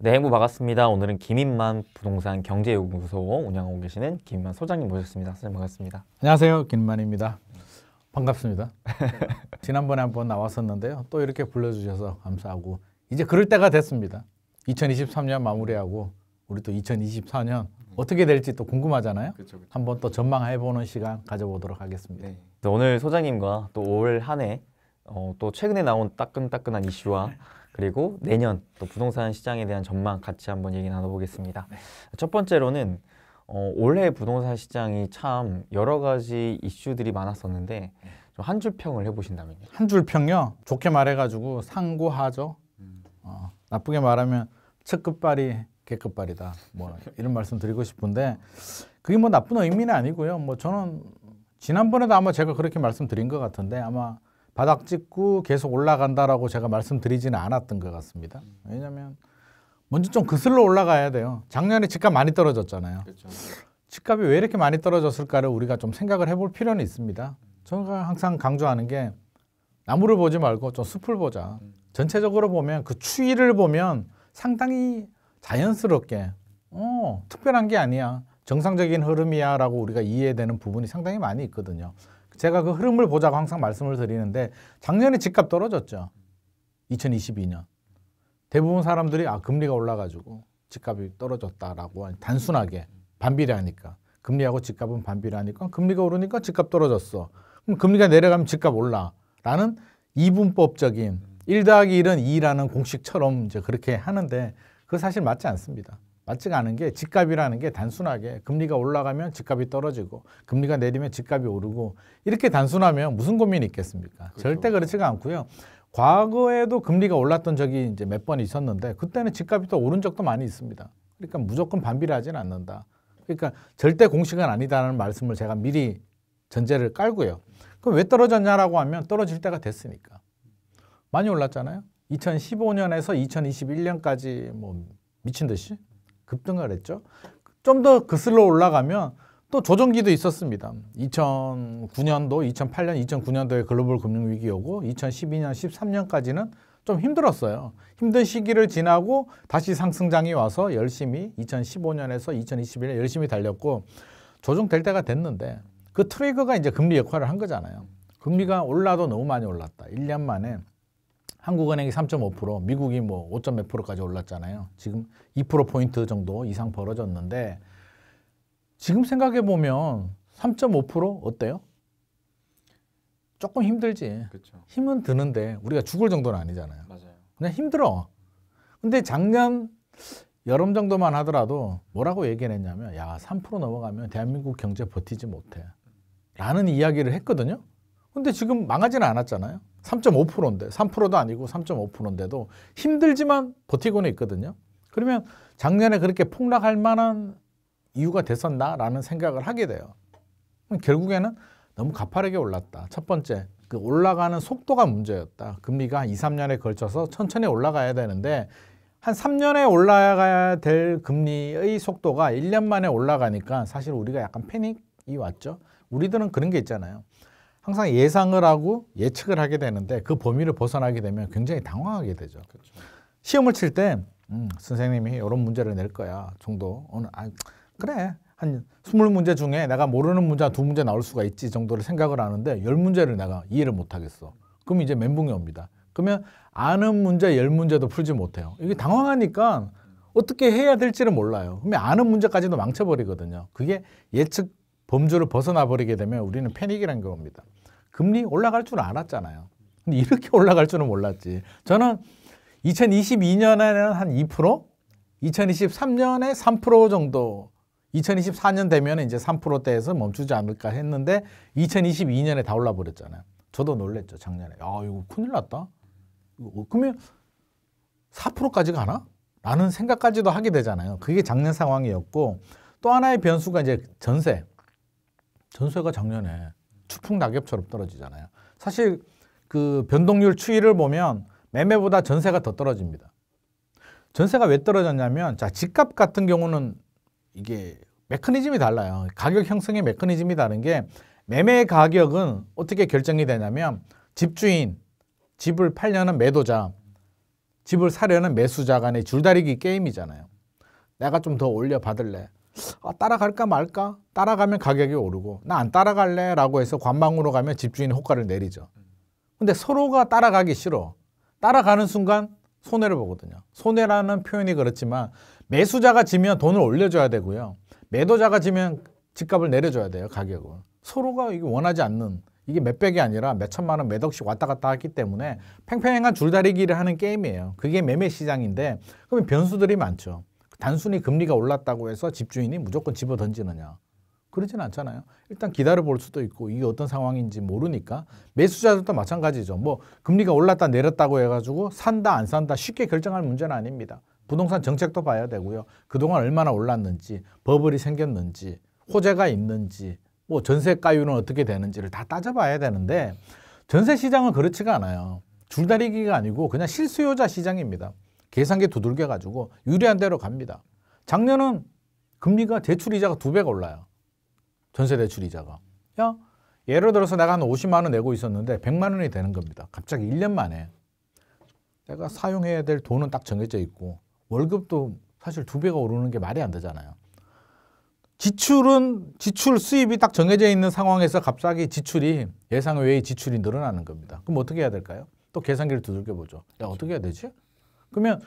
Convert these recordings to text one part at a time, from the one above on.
네, 행부 반갑습니다. 오늘은 김인만 부동산 경제연구소 운영하고 계시는 김인만 소장님 모셨습니다. 선생님 반갑습니다. 안녕하세요, 김인만입니다. 반갑습니다. 지난번에 한번 나왔었는데요. 또 이렇게 불러주셔서 감사하고 이제 그럴 때가 됐습니다. 2023년 마무리하고 우리 또 2024년 어떻게 될지 또 궁금하잖아요. 그쵸. 한번 또 전망해보는 시간 가져보도록 하겠습니다. 네. 오늘 소장님과 또 올 한 해 또 최근에 나온 따끈따끈한 이슈와 그리고 내년 또 부동산 시장에 대한 전망 같이 한번 얘기 나눠보겠습니다. 네. 첫 번째로는 올해 부동산 시장이 참 여러 가지 이슈들이 많았었는데 좀 한 줄 평을 해보신다면요. 한 줄 평요. 좋게 말해가지고 상고하죠. 나쁘게 말하면 첫 끝발이 개끝발이다. 뭐 이런 말씀 드리고 싶은데 그게 뭐 나쁜 의미는 아니고요. 뭐 저는 지난번에도 아마 제가 그렇게 말씀드린 것 같은데 아마 바닥 찍고 계속 올라간다라고 제가 말씀드리지는 않았던 것 같습니다. 왜냐하면 먼저 좀 거슬러 올라가야 돼요. 작년에 집값 많이 떨어졌잖아요. 그렇죠. 집값이 왜 이렇게 많이 떨어졌을까를 우리가 좀 생각을 해볼 필요는 있습니다. 제가 항상 강조하는 게 나무를 보지 말고 좀 숲을 보자. 전체적으로 보면 그 추이를 보면 상당히 자연스럽게 특별한 게 아니야. 정상적인 흐름이야 라고 우리가 이해되는 부분이 상당히 많이 있거든요. 제가 그 흐름을 보자고 항상 말씀을 드리는데 작년에 집값 떨어졌죠. 2022년. 대부분 사람들이 금리가 올라가지고 집값이 떨어졌다라고 단순하게 반비례하니까 금리하고 집값은 반비례하니까 금리가 오르니까 집값 떨어졌어. 그럼 금리가 내려가면 집값 올라 라는 이분법적인 1 더하기 1은 2라는 공식처럼 이제 그렇게 하는데 그거 사실 맞지 않습니다. 맞지가 않은 게 집값이라는 게 단순하게 금리가 올라가면 집값이 떨어지고 금리가 내리면 집값이 오르고 이렇게 단순하면 무슨 고민이 있겠습니까? 그렇죠. 절대 그렇지가 않고요. 과거에도 금리가 올랐던 적이 이제 몇 번 있었는데 그때는 집값이 또 오른 적도 많이 있습니다. 그러니까 무조건 반비례하지는 않는다. 그러니까 절대 공식은 아니다라는 말씀을 제가 미리 전제를 깔고요. 그럼 왜 떨어졌냐라고 하면 떨어질 때가 됐으니까. 많이 올랐잖아요. 2015년에서 2021년까지 뭐 미친 듯이 급등을 했죠. 좀 더 거슬러 올라가면 또 조정기도 있었습니다. 2009년도, 2008년, 2009년도에 글로벌 금융위기 오고 2012년, 13년까지는 좀 힘들었어요. 힘든 시기를 지나고 다시 상승장이 와서 열심히 2015년에서 2021년 열심히 달렸고 조정될 때가 됐는데 그 트리거가 이제 금리 역할을 한 거잖아요. 금리가 올라도 너무 많이 올랐다. 1년 만에 한국은행이 3.5%, 미국이 뭐 5. 몇 %까지 올랐잖아요. 지금 2%포인트 정도 이상 벌어졌는데 지금 생각해 보면 3.5% 어때요? 조금 힘들지. 그렇죠. 힘은 드는데 우리가 죽을 정도는 아니잖아요. 맞아요. 그냥 힘들어. 근데 작년 여름 정도만 하더라도 뭐라고 얘기를 했냐면 3% 넘어가면 대한민국 경제 버티지 못해. 라는 이야기를 했거든요. 근데 지금 망하지는 않았잖아요. 3.5%인데 3%도 아니고 3.5%인데도 힘들지만 버티고는 있거든요. 그러면 작년에 그렇게 폭락할 만한 이유가 됐었나라는 생각을 하게 돼요. 결국에는 너무 가파르게 올랐다. 첫 번째, 그 올라가는 속도가 문제였다. 금리가 한 2, 3년에 걸쳐서 천천히 올라가야 되는데 한 3년에 올라가야 될 금리의 속도가 1년 만에 올라가니까 사실 우리가 약간 패닉이 왔죠. 우리들은 그런 게 있잖아요. 항상 예상을 하고 예측을 하게 되는데 그 범위를 벗어나게 되면 굉장히 당황하게 되죠. 그렇죠. 시험을 칠 때 선생님이 이런 문제를 낼 거야 정도. 그래 한 20문제 중에 내가 모르는 문제가 2문제 나올 수가 있지 정도를 생각을 하는데 10문제를 내가 이해를 못하겠어. 그럼 이제 멘붕이 옵니다. 그러면 아는 문제 10문제도 풀지 못해요. 이게 당황하니까 어떻게 해야 될지를 몰라요. 그러면 아는 문제까지도 망쳐버리거든요. 그게 예측 범주를 벗어나 버리게 되면 우리는 패닉이라는 게 옵니다. 금리 올라갈 줄 알았잖아요. 근데 이렇게 올라갈 줄은 몰랐지. 저는 2022년에는 한 2%, 2023년에 3% 정도, 2024년 되면 이제 3%대에서 멈추지 않을까 했는데 2022년에 다 올라 버렸잖아요. 저도 놀랬죠, 작년에. 이거 큰일 났다. 그러면 4%까지 가나? 라는 생각까지도 하게 되잖아요. 그게 작년 상황이었고 또 하나의 변수가 이제 전세. 전세가 작년에 추풍낙엽처럼 떨어지잖아요. 사실 그 변동률 추이를 보면 매매보다 전세가 더 떨어집니다. 전세가 왜 떨어졌냐면 집값 같은 경우는 이게 메커니즘이 달라요. 가격 형성의 메커니즘이 다른 게 매매 가격은 어떻게 결정이 되냐면 집주인, 집을 팔려는 매도자, 집을 사려는 매수자 간의 줄다리기 게임이잖아요. 내가 좀 더 올려 받을래. 따라갈까 말까? 따라가면 가격이 오르고 나 안 따라갈래 라고 해서 관망으로 가면 집주인이 호가를 내리죠. 근데 서로가 따라가기 싫어. 따라가는 순간 손해를 보거든요. 손해라는 표현이 그렇지만 매수자가 지면 돈을 올려줘야 되고요. 매도자가 지면 집값을 내려줘야 돼요. 가격을. 서로가 이게 원하지 않는, 이게 몇백이 아니라 몇천만 원, 몇 억씩 왔다 갔다 했기 때문에 팽팽한 줄다리기를 하는 게임이에요. 그게 매매 시장인데 그러면 변수들이 많죠. 단순히 금리가 올랐다고 해서 집주인이 무조건 집어 던지느냐. 그러진 않잖아요. 일단 기다려 볼 수도 있고 이게 어떤 상황인지 모르니까 매수자들도 마찬가지죠. 뭐 금리가 올랐다 내렸다고 해가지고 산다 안 산다 쉽게 결정할 문제는 아닙니다. 부동산 정책도 봐야 되고요. 그동안 얼마나 올랐는지, 버블이 생겼는지, 호재가 있는지, 뭐 전세가율은 어떻게 되는지를 다 따져봐야 되는데 전세 시장은 그렇지가 않아요. 줄다리기가 아니고 그냥 실수요자 시장입니다. 계산기 두들겨가지고 유리한 대로 갑니다. 작년은 금리가 대출이자가 2배가 올라요. 전세대출이자가. 야, 예를 들어서 내가 한 50만 원 내고 있었는데 100만 원이 되는 겁니다. 갑자기 1년 만에. 내가 사용해야 될 돈은 딱 정해져 있고 월급도 사실 2배가 오르는 게 말이 안 되잖아요. 지출 수입이 딱 정해져 있는 상황에서 갑자기 지출이 예상 외의 지출이 늘어나는 겁니다. 그럼 어떻게 해야 될까요? 또 계산기를 두들겨 보죠. 야, 어떻게 해야 되지? 그러면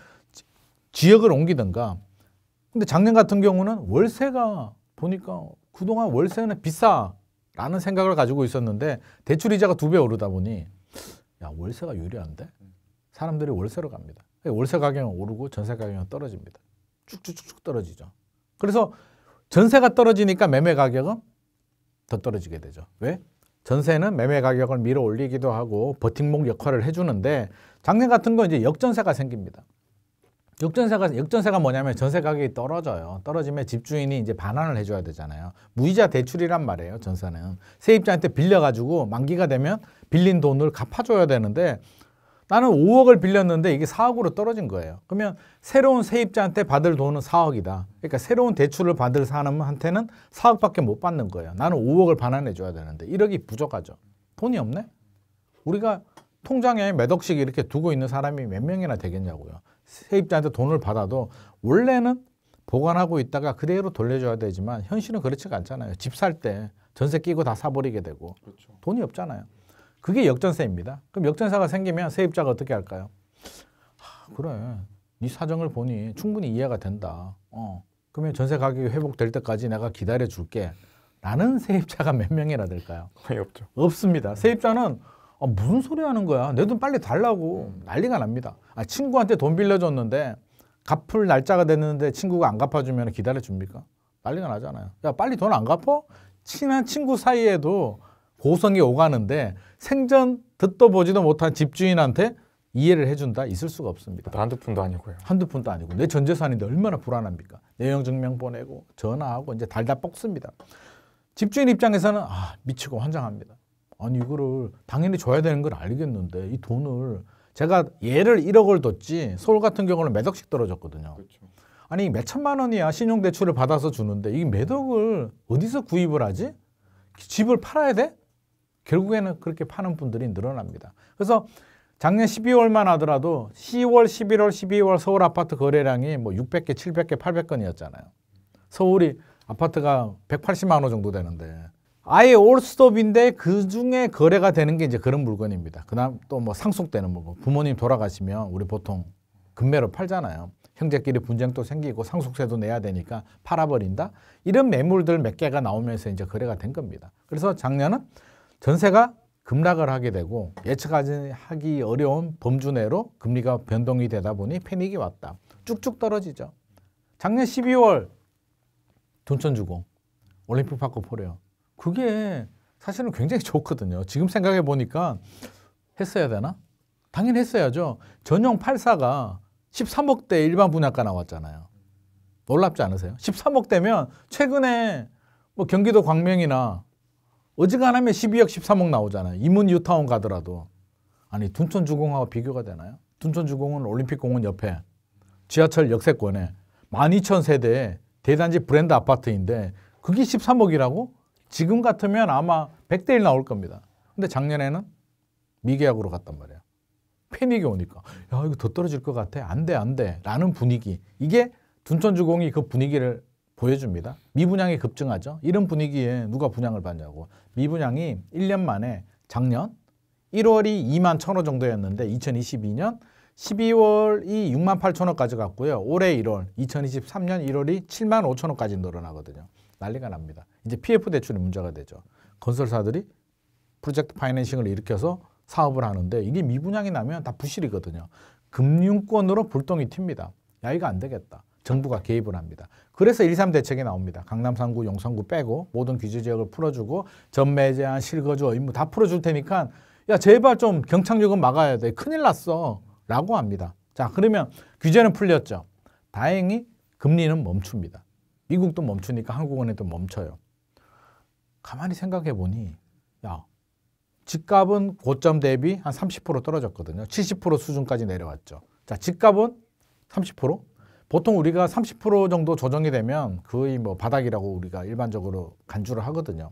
지역을 옮기든가. 근데 작년 같은 경우는 월세가 보니까 그동안 월세는 비싸라는 생각을 가지고 있었는데 대출이자가 2배 오르다 보니 야, 월세가 유리한데? 사람들이 월세로 갑니다. 월세 가격은 오르고 전세 가격은 떨어집니다. 쭉쭉쭉 떨어지죠. 그래서 전세가 떨어지니까 매매 가격은 더 떨어지게 되죠. 왜? 전세는 매매 가격을 밀어 올리기도 하고 버팀목 역할을 해주는데 작년 같은 건 이제 역전세가 생깁니다. 역전세가 뭐냐면 전세 가격이 떨어져요. 떨어지면 집주인이 이제 반환을 해줘야 되잖아요. 무이자 대출이란 말이에요. 전세는 세입자한테 빌려가지고 만기가 되면 빌린 돈을 갚아줘야 되는데 나는 5억을 빌렸는데 이게 4억으로 떨어진 거예요. 그러면 새로운 세입자한테 받을 돈은 4억이다. 그러니까 새로운 대출을 받을 사람한테는 4억밖에 못 받는 거예요. 나는 5억을 반환해 줘야 되는데 1억이 부족하죠. 돈이 없네? 우리가 통장에 몇 억씩 이렇게 두고 있는 사람이 몇 명이나 되겠냐고요. 세입자한테 돈을 받아도 원래는 보관하고 있다가 그대로 돌려줘야 되지만 현실은 그렇지가 않잖아요. 집 살 때 전세 끼고 다 사버리게 되고 그렇죠. 돈이 없잖아요. 그게 역전세입니다. 그럼 역전세가 생기면 세입자가 어떻게 할까요? 그래, 네 사정을 보니 충분히 이해가 된다. 그러면 전세 가격이 회복될 때까지 내가 기다려줄게. 라는 세입자가 몇 명이나 될까요? 거의 없죠. 없습니다. 세입자는 무슨 소리 하는 거야? 내 돈 빨리 달라고 난리가 납니다. 친구한테 돈 빌려줬는데 갚을 날짜가 됐는데 친구가 안 갚아주면 기다려줍니까? 난리가 나잖아요. 야, 빨리 돈 안 갚어? 친한 친구 사이에도 고성이 오가는데 생전 듣도 보지도 못한 집주인한테 이해를 해준다? 있을 수가 없습니다. 한두 푼도 아니고요. 한두 푼도 아니고 내 전재산인데 얼마나 불안합니까? 내용 증명 보내고 전화하고 이제 달다 볶습니다. 집주인 입장에서는 미치고 환장합니다. 아니 이거를 당연히 줘야 되는 걸 알겠는데 이 돈을 제가 예를 1억을 뒀지 서울 같은 경우는 몇 억씩 떨어졌거든요. 그렇죠. 아니 몇 천만 원이야 신용대출을 받아서 주는데 이게 몇 억을 어디서 구입을 하지? 집을 팔아야 돼? 결국에는 그렇게 파는 분들이 늘어납니다. 그래서 작년 12월만 하더라도 10월, 11월, 12월 서울 아파트 거래량이 뭐 600개, 700개, 800건이었잖아요. 서울이 아파트가 180만 원 정도 되는데 아예 올스톱인데 그 중에 거래가 되는 게 이제 그런 물건입니다. 그다음 또 뭐 상속되는 뭐 부모님 돌아가시면 우리 보통 금매로 팔잖아요. 형제끼리 분쟁도 생기고 상속세도 내야 되니까 팔아버린다. 이런 매물들 몇 개가 나오면서 이제 거래가 된 겁니다. 그래서 작년은 전세가 급락을 하게 되고 예측하기 어려운 범주 내로 금리가 변동이 되다 보니 패닉이 왔다. 쭉쭉 떨어지죠. 작년 12월 둔천주공 올림픽파크 포레요. 그게 사실은 굉장히 좋거든요. 지금 생각해 보니까 했어야 되나? 당연히 했어야죠. 전용 84가 13억대 일반 분양가 나왔잖아요. 놀랍지 않으세요? 13억대면 최근에 뭐 경기도 광명이나 어지간하면 12억, 13억 나오잖아요. 이문 뉴타운 가더라도. 아니 둔천주공하고 비교가 되나요? 둔천주공은 올림픽공원 옆에 지하철 역세권에 12,000세대 대단지 브랜드 아파트인데 그게 13억이라고? 지금 같으면 아마 100대 1 나올 겁니다. 근데 작년에는 미계약으로 갔단 말이에요. 패닉이 오니까 야 이거 더 떨어질 것 같아. 안 돼, 안 돼. 라는 분위기. 이게 둔촌주공이 그 분위기를 보여줍니다. 미분양이 급증하죠. 이런 분위기에 누가 분양을 받냐고. 미분양이 1년 만에 작년 1월이 2만 1,000호 정도였는데 2022년 12월이 6만 8천호까지 갔고요. 올해 1월, 2023년 1월이 7만 5천호까지 늘어나거든요. 난리가 납니다. 이제 PF 대출이 문제가 되죠. 건설사들이 프로젝트 파이낸싱을 일으켜서 사업을 하는데 이게 미분양이 나면 다 부실이거든요. 금융권으로 불똥이 튑니다. 야 이거 안 되겠다. 정부가 개입을 합니다. 그래서 1.3 대책이 나옵니다. 강남 3구, 용산구 빼고 모든 규제 지역을 풀어주고 전매 제한, 실거주 의무 다 풀어줄 테니까 야 제발 좀 경착륙은 막아야 돼. 큰일 났어. 라고 합니다. 자 그러면 규제는 풀렸죠. 다행히 금리는 멈춥니다. 미국도 멈추니까 한국은행도 멈춰요. 가만히 생각해 보니 야 집값은 고점 대비 한 30% 떨어졌거든요. 70% 수준까지 내려왔죠. 자 집값은 30%? 보통 우리가 30% 정도 조정이 되면 거의 뭐 바닥이라고 우리가 일반적으로 간주를 하거든요.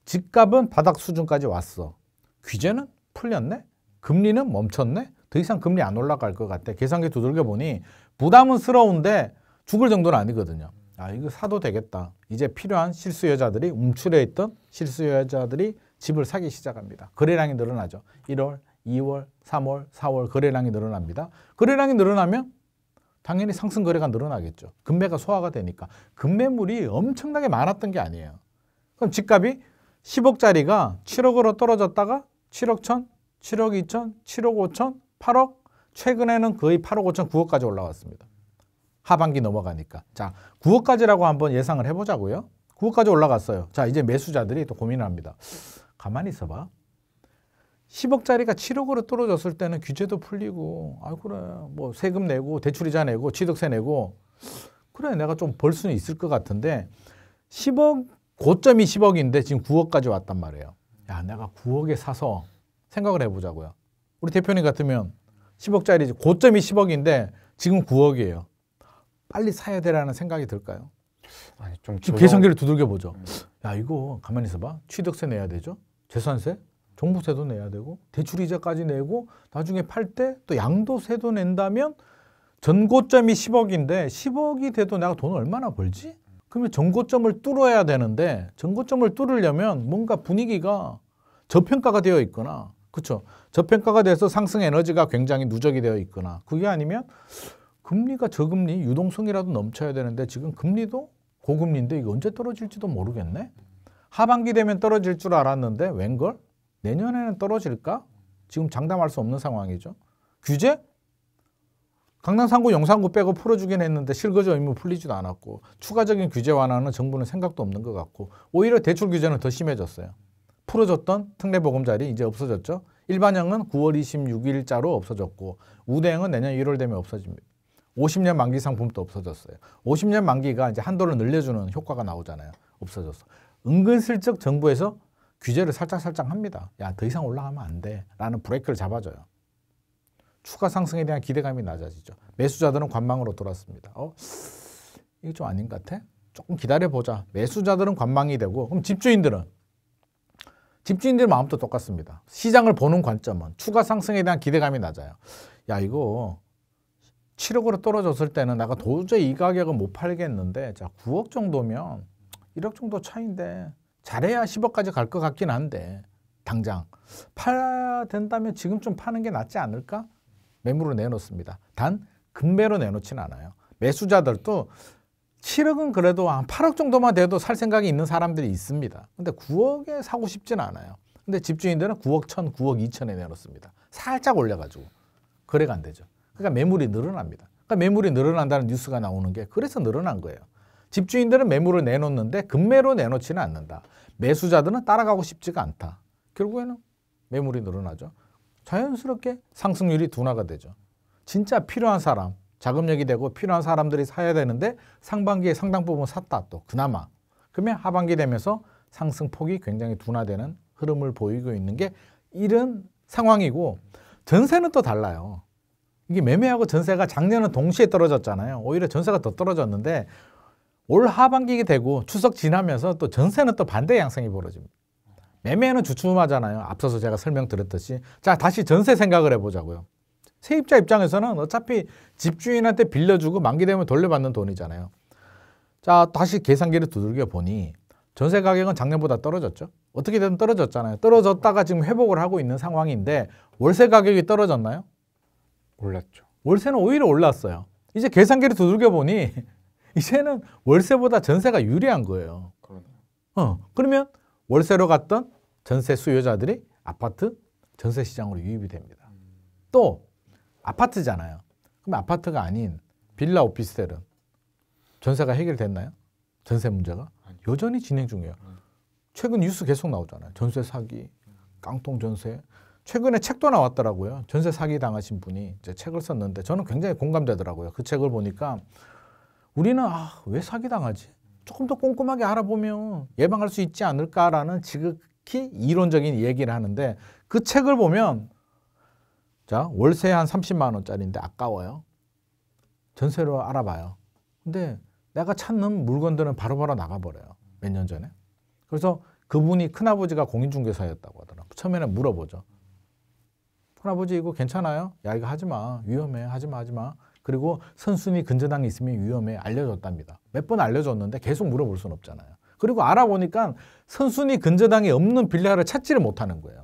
집값은 바닥 수준까지 왔어. 규제는 풀렸네? 금리는 멈췄네? 더 이상 금리 안 올라갈 것 같아. 계산기 두들겨 보니 부담스러운데 죽을 정도는 아니거든요. 아 이거 사도 되겠다. 이제 필요한 실수요자들이 움츠려 있던 실수요자들이 집을 사기 시작합니다. 거래량이 늘어나죠. 1월, 2월, 3월, 4월 거래량이 늘어납니다. 거래량이 늘어나면 당연히 상승 거래가 늘어나겠죠. 금매가 소화가 되니까. 금매물이 엄청나게 많았던 게 아니에요. 그럼 집값이 10억짜리가 7억으로 떨어졌다가 7억 1천, 7억 2천, 7억 5천, 8억, 최근에는 거의 8억 5천, 9억까지 올라왔습니다. 하반기 넘어가니까. 자, 9억까지라고 한번 예상을 해보자고요. 9억까지 올라갔어요. 자, 이제 매수자들이 또 고민을 합니다. 가만히 있어봐. 10억짜리가 7억으로 떨어졌을 때는 규제도 풀리고, 아 그래, 뭐 세금 내고, 대출이자 내고, 취득세 내고, 그래, 내가 좀 벌 수는 있을 것 같은데, 10억, 고점이 10억인데 지금 9억까지 왔단 말이에요. 야, 내가 9억에 사서 생각을 해보자고요. 우리 대표님 같으면 10억짜리 고점이 10억인데 지금 9억이에요. 빨리 사야 되라는 생각이 들까요? 아니, 좀 지금 계산기를 두들겨 보죠. 야 이거 가만히 있어봐. 취득세 내야 되죠. 재산세, 종부세도 내야 되고 대출이자까지 내고 나중에 팔 때 또 양도세도 낸다면 전고점이 10억인데 10억이 돼도 내가 돈 얼마나 벌지? 그러면 전고점을 뚫어야 되는데 전고점을 뚫으려면 뭔가 분위기가 저평가가 되어 있거나 그렇죠. 저평가가 돼서 상승 에너지가 굉장히 누적이 되어 있거나 그게 아니면 금리가 저금리 유동성이라도 넘쳐야 되는데 지금 금리도 고금리인데 이거 언제 떨어질지도 모르겠네. 하반기 되면 떨어질 줄 알았는데 웬걸? 내년에는 떨어질까? 지금 장담할 수 없는 상황이죠. 규제? 강남 3구, 용산구 빼고 풀어주긴 했는데 실거주 의무 풀리지도 않았고 추가적인 규제 완화는 정부는 생각도 없는 것 같고 오히려 대출 규제는 더 심해졌어요. 풀어줬던 특례보금자리 이제 없어졌죠. 일반형은 9월 26일자로 없어졌고 우대형은 내년 1월 되면 없어집니다. 50년 만기 상품도 없어졌어요. 50년 만기가 이제 한도를 늘려주는 효과가 나오잖아요. 없어졌어. 은근슬쩍 정부에서 규제를 살짝 합니다. 야, 더 이상 올라가면 안 돼. 라는 브레이크를 잡아줘요. 추가 상승에 대한 기대감이 낮아지죠. 매수자들은 관망으로 돌았습니다. 이게 좀 아닌 것 같아? 조금 기다려보자. 매수자들은 관망이 되고 그럼 집주인들은 마음도 똑같습니다. 시장을 보는 관점은 추가 상승에 대한 기대감이 낮아요. 야 이거 7억으로 떨어졌을 때는 내가 도저히 이 가격은 못 팔겠는데 자 9억 정도면 1억 정도 차이인데 잘해야 10억까지 갈 것 같긴 한데 당장 팔아야 된다면 지금 좀 파는 게 낫지 않을까? 매물을 내놓습니다. 단 금매로 내놓지는 않아요. 매수자들도 7억은 그래도 한 8억 정도만 돼도 살 생각이 있는 사람들이 있습니다. 근데 9억에 사고 싶지는 않아요. 근데 집주인들은 9억 1천, 9억 2천에 내놓습니다. 살짝 올려가지고 거래가 안 되죠. 그러니까 매물이 늘어납니다. 그러니까 매물이 늘어난다는 뉴스가 나오는 게 그래서 늘어난 거예요. 집주인들은 매물을 내놓는데 금매로 내놓지는 않는다. 매수자들은 따라가고 싶지가 않다. 결국에는 매물이 늘어나죠. 자연스럽게 상승률이 둔화가 되죠. 진짜 필요한 사람, 자금력이 되고 필요한 사람들이 사야 되는데 상반기에 상당 부분 샀다 또 그나마. 그러면 하반기 되면서 상승폭이 굉장히 둔화되는 흐름을 보이고 있는 게 이런 상황이고 전세는 또 달라요. 이게 매매하고 전세가 작년은 동시에 떨어졌잖아요. 오히려 전세가 더 떨어졌는데 올 하반기 되고 추석 지나면서 또 전세는 또 반대 양상이 벌어집니다. 매매는 주춤하잖아요. 앞서서 제가 설명드렸듯이. 자, 다시 전세 생각을 해보자고요. 세입자 입장에서는 어차피 집주인한테 빌려주고 만기 되면 돌려받는 돈이잖아요. 자, 다시 계산기를 두들겨 보니 전세 가격은 작년보다 떨어졌죠. 어떻게든 떨어졌잖아요. 떨어졌다가 지금 회복을 하고 있는 상황인데 월세 가격이 떨어졌나요? 올랐죠. 월세는 오히려 올랐어요. 이제 계산기를 두들겨 보니 이제는 월세보다 전세가 유리한 거예요. 그러네요. 그러면 월세로 갔던 전세 수요자들이 아파트 전세 시장으로 유입이 됩니다. 또 아파트잖아요. 그럼 아파트가 아닌 빌라 오피스텔은 전세가 해결됐나요? 전세 문제가? 여전히 진행 중이에요. 최근 뉴스 계속 나오잖아요. 전세 사기, 깡통 전세. 최근에 책도 나왔더라고요. 전세 사기 당하신 분이 이제 책을 썼는데 저는 굉장히 공감되더라고요. 그 책을 보니까 우리는 왜 사기 당하지? 조금 더 꼼꼼하게 알아보면 예방할 수 있지 않을까라는 지극히 이론적인 얘기를 하는데 그 책을 보면 자, 월세 한 30만 원짜리인데 아까워요. 전세로 알아봐요. 근데 내가 찾는 물건들은 바로바로 나가버려요. 몇 년 전에. 그래서 그분이 큰아버지가 공인중개사였다고 하더라고요. 처음에는 물어보죠. 큰아버지 이거 괜찮아요? 야, 이거 하지 마. 위험해. 하지 마, 하지 마. 그리고 선순위 근저당이 있으면 위험해. 알려줬답니다. 몇 번 알려줬는데 계속 물어볼 수는 없잖아요. 그리고 알아보니까 선순위 근저당이 없는 빌라를 찾지를 못하는 거예요.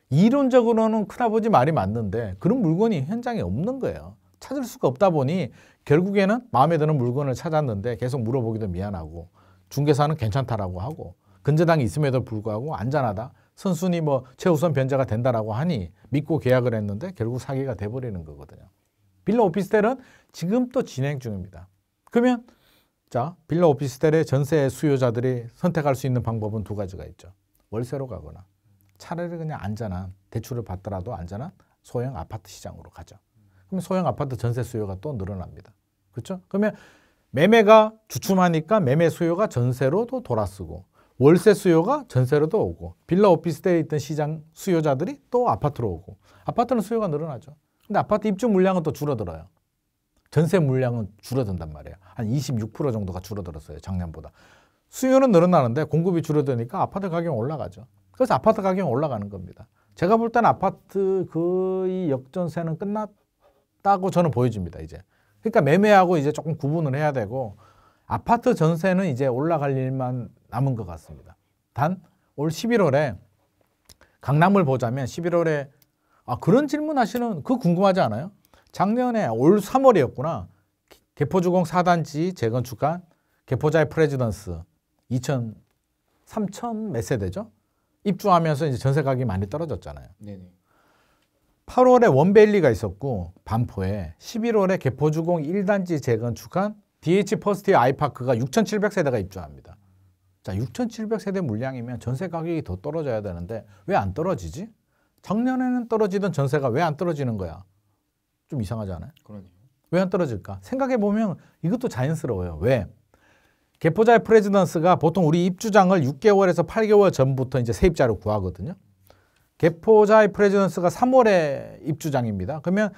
이론적으로는 큰아버지 말이 맞는데 그런 물건이 현장에 없는 거예요. 찾을 수가 없다 보니 결국에는 마음에 드는 물건을 찾았는데 계속 물어보기도 미안하고 중개사는 괜찮다라고 하고 근저당이 있음에도 불구하고 안전하다. 선순위 최우선 변제가 된다라고 하니 믿고 계약을 했는데 결국 사기가 돼버리는 거거든요. 빌라 오피스텔은 지금 또 진행 중입니다. 그러면 자, 빌라 오피스텔의 전세 수요자들이 선택할 수 있는 방법은 두 가지가 있죠. 월세로 가거나 차라리 그냥 안전한 대출을 받더라도 안전한 소형 아파트 시장으로 가죠. 그러면 소형 아파트 전세 수요가 또 늘어납니다. 그렇죠? 그러면 매매가 주춤하니까 매매 수요가 전세로도 돌아서고 월세 수요가 전세로도 오고 빌라 오피스텔에 있던 시장 수요자들이 또 아파트로 오고 아파트는 수요가 늘어나죠. 근데 아파트 입주 물량은 또 줄어들어요. 전세 물량은 줄어든단 말이에요. 한 26% 정도가 줄어들었어요. 작년보다. 수요는 늘어나는데 공급이 줄어드니까 아파트 가격이 올라가죠. 그래서 아파트 가격이 올라가는 겁니다. 제가 볼 때는 아파트 거의 역전세는 끝났다고 저는 보여집니다. 이제. 그러니까 매매하고 이제 조금 구분을 해야 되고 아파트 전세는 이제 올라갈 일만 남은 것 같습니다. 단 올 11월에 강남을 보자면 11월에 그런 질문 하시는 그거 궁금하지 않아요? 작년에 올 3월이었구나. 개포주공 4단지 재건축한 개포자의 프레지던스 3천 몇 세대죠? 입주하면서 이제 전세 가격이 많이 떨어졌잖아요. 네네. 8월에 원베일리가 있었고 반포에 11월에 개포주공 1단지 재건축한 DH 퍼스트 아이파크가 6,700세대가 입주합니다. 자, 6,700세대 물량이면 전세 가격이 더 떨어져야 되는데 왜 안 떨어지지? 작년에는 떨어지던 전세가 왜 안 떨어지는 거야? 좀 이상하지 않아요? 그러네요. 왜 안 떨어질까? 생각해보면 이것도 자연스러워요. 왜? 개포자의 프레지던스가 보통 우리 입주장을 6개월에서 8개월 전부터 이제 세입자로 구하거든요. 개포자의 프레지던스가 3월에 입주장입니다. 그러면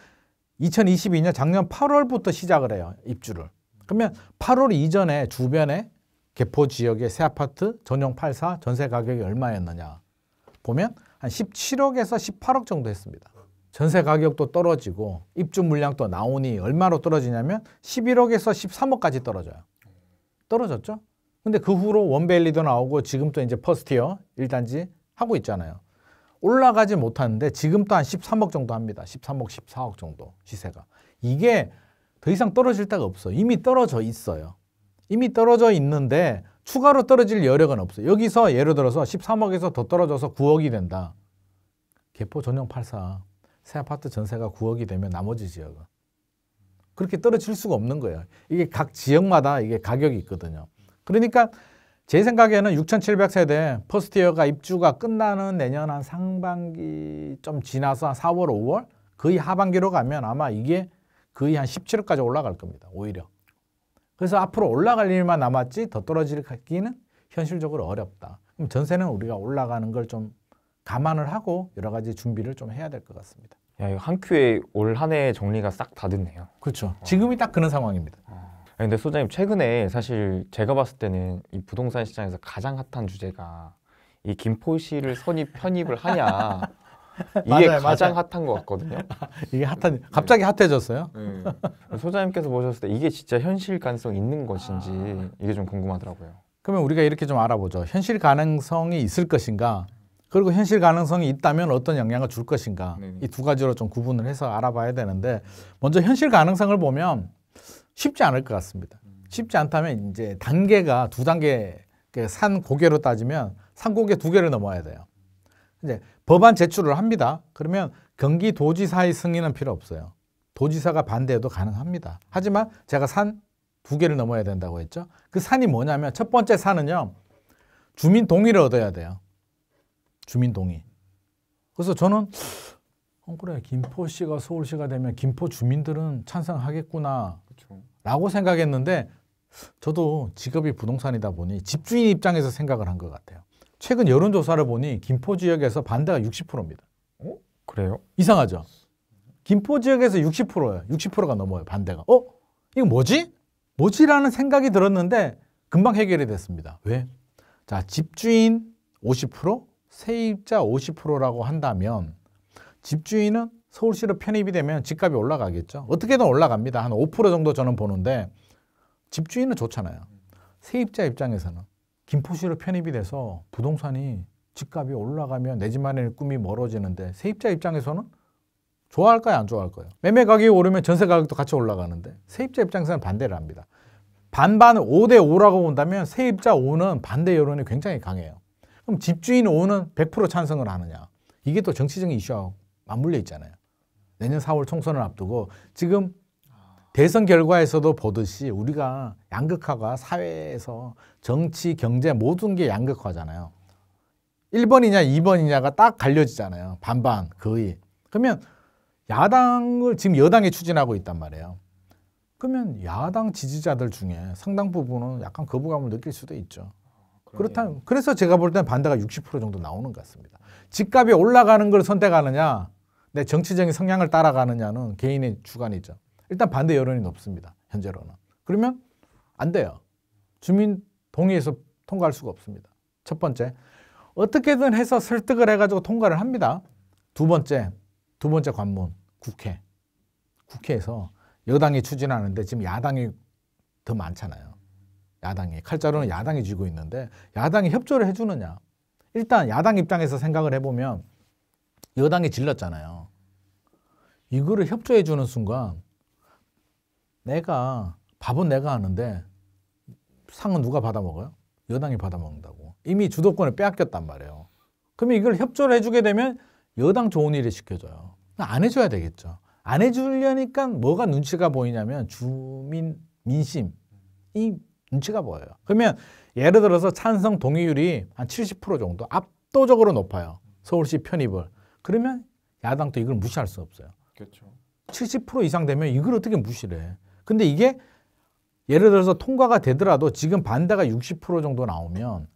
2022년 작년 8월부터 시작을 해요. 입주를. 그러면 8월 이전에 주변에 개포 지역의 새 아파트 전용 84 전세 가격이 얼마였느냐 보면 한 17억에서 18억 정도 했습니다. 전세 가격도 떨어지고 입주 물량도 나오니 얼마로 떨어지냐면 11억에서 13억까지 떨어져요. 떨어졌죠? 근데 그 후로 원베일리도 나오고 지금 또 이제 퍼스티어 1단지 하고 있잖아요. 올라가지 못하는데 지금 또 한 13억 정도 합니다. 13억, 14억 정도 시세가. 이게 더 이상 떨어질 데가 없어요. 이미 떨어져 있어요. 이미 떨어져 있는데 추가로 떨어질 여력은 없어요. 여기서 예를 들어서 13억에서 더 떨어져서 9억이 된다. 개포 전용 84 새 아파트 전세가 9억이 되면 나머지 지역은 그렇게 떨어질 수가 없는 거예요. 이게 각 지역마다 이게 가격이 있거든요. 그러니까 제 생각에는 6,700세대 퍼스트이어가 입주가 끝나는 내년 한 상반기 좀 지나서 한 4월, 5월 거의 하반기로 가면 아마 이게 거의 한 17억까지 올라갈 겁니다. 오히려. 그래서 앞으로 올라갈 일만 남았지 더 떨어지기는 현실적으로 어렵다. 그럼 전세는 우리가 올라가는 걸 좀 감안을 하고 여러 가지 준비를 좀 해야 될 것 같습니다. 야, 이거 한 큐에 올 한 해 정리가 싹 다 됐네요. 그렇죠. 지금이 딱 그런 상황입니다. 근데 소장님 최근에 사실 제가 봤을 때는 이 부동산 시장에서 가장 핫한 주제가 이 김포시를 편입을 하냐 이게 맞아요, 가장 맞아요. 핫한 것 같거든요. 이게 핫한 갑자기 핫해졌어요. 소장님께서 보셨을 때 이게 진짜 현실 가능성 있는 것인지 이게 좀 궁금하더라고요. 그러면 우리가 이렇게 좀 알아보죠. 현실 가능성이 있을 것인가? 그리고 현실 가능성이 있다면 어떤 영향을 줄 것인가? 네네. 이 두 가지로 좀 구분을 해서 알아봐야 되는데 먼저 현실 가능성을 보면 쉽지 않을 것 같습니다. 쉽지 않다면 이제 단계가 두 단계 산 고개로 따지면 산 고개 두 개를 넘어야 돼요. 이제 법안 제출을 합니다. 그러면 경기도지사의 승인은 필요 없어요. 도지사가 반대해도 가능합니다. 하지만 제가 산 두 개를 넘어야 된다고 했죠. 그 산이 뭐냐면 첫 번째 산은요. 주민 동의를 얻어야 돼요. 주민 동의. 그래서 저는 그래 김포시가 서울시가 되면 김포 주민들은 찬성하겠구나 그렇죠. 라고 생각했는데 저도 직업이 부동산이다 보니 집주인 입장에서 생각을 한 것 같아요. 최근 여론조사를 보니 김포 지역에서 반대가 60%입니다. 그래요? 이상하죠? 김포 지역에서 60%예요. 60%가 넘어요. 반대가. 이거 뭐지? 뭐지라는 생각이 들었는데 금방 해결이 됐습니다. 왜? 자, 집주인 50%, 세입자 50%라고 한다면 집주인은 서울시로 편입이 되면 집값이 올라가겠죠. 어떻게든 올라갑니다. 한 5% 정도 저는 보는데 집주인은 좋잖아요. 세입자 입장에서는 김포시로 편입이 돼서 부동산이 집값이 올라가면 내 집 마련의 꿈이 멀어지는데 세입자 입장에서는 좋아할까요? 안 좋아할까요? 매매 가격이 오르면 전세 가격도 같이 올라가는데 세입자 입장에서는 반대를 합니다. 반반 5대 5라고 본다면 세입자 5는 반대 여론이 굉장히 강해요. 그럼 집주인 5는 100% 찬성을 하느냐? 이게 또 정치적인 이슈와 맞물려 있잖아요. 내년 4월 총선을 앞두고 지금 대선 결과에서도 보듯이 우리가 양극화가 사회에서 정치, 경제 모든 게 양극화잖아요. 1번이냐 2번이냐가 딱 갈려지잖아요. 반반 거의. 그러면 야당을 지금 여당이 추진하고 있단 말이에요. 그러면 야당 지지자들 중에 상당 부분은 약간 거부감을 느낄 수도 있죠. 그래서 제가 볼 때는 반대가 60% 정도 나오는 것 같습니다. 집값이 올라가는 걸 선택하느냐, 내 정치적인 성향을 따라가느냐는 개인의 주관이죠. 일단 반대 여론이 높습니다. 현재로는. 그러면 안 돼요. 주민 동의해서 통과할 수가 없습니다. 첫 번째, 어떻게든 해서 설득을 해가지고 통과를 합니다. 두 번째 관문, 국회. 국회에서 여당이 추진하는데 지금 야당이 더 많잖아요. 야당이. 칼자루는 야당이 쥐고 있는데 야당이 협조를 해주느냐. 일단 야당 입장에서 생각을 해보면 여당이 질렀잖아요. 이거를 협조해 주는 순간 밥은 내가 하는데 상은 누가 받아먹어요? 여당이 받아먹는다고. 이미 주도권을 빼앗겼단 말이에요. 그러면 이걸 협조를 해주게 되면 여당 좋은 일을 시켜줘요. 안 해줘야 되겠죠. 안 해주려니까 뭐가 눈치가 보이냐면 주민 민심이 눈치가 보여요. 그러면 예를 들어서 찬성 동의율이 한 70% 정도 압도적으로 높아요. 서울시 편입을. 그러면 야당도 이걸 무시할 수 없어요. 그렇죠. 70% 이상 되면 이걸 어떻게 무시를 해. 근데 이게 예를 들어서 통과가 되더라도 지금 반대가 60% 정도 나오면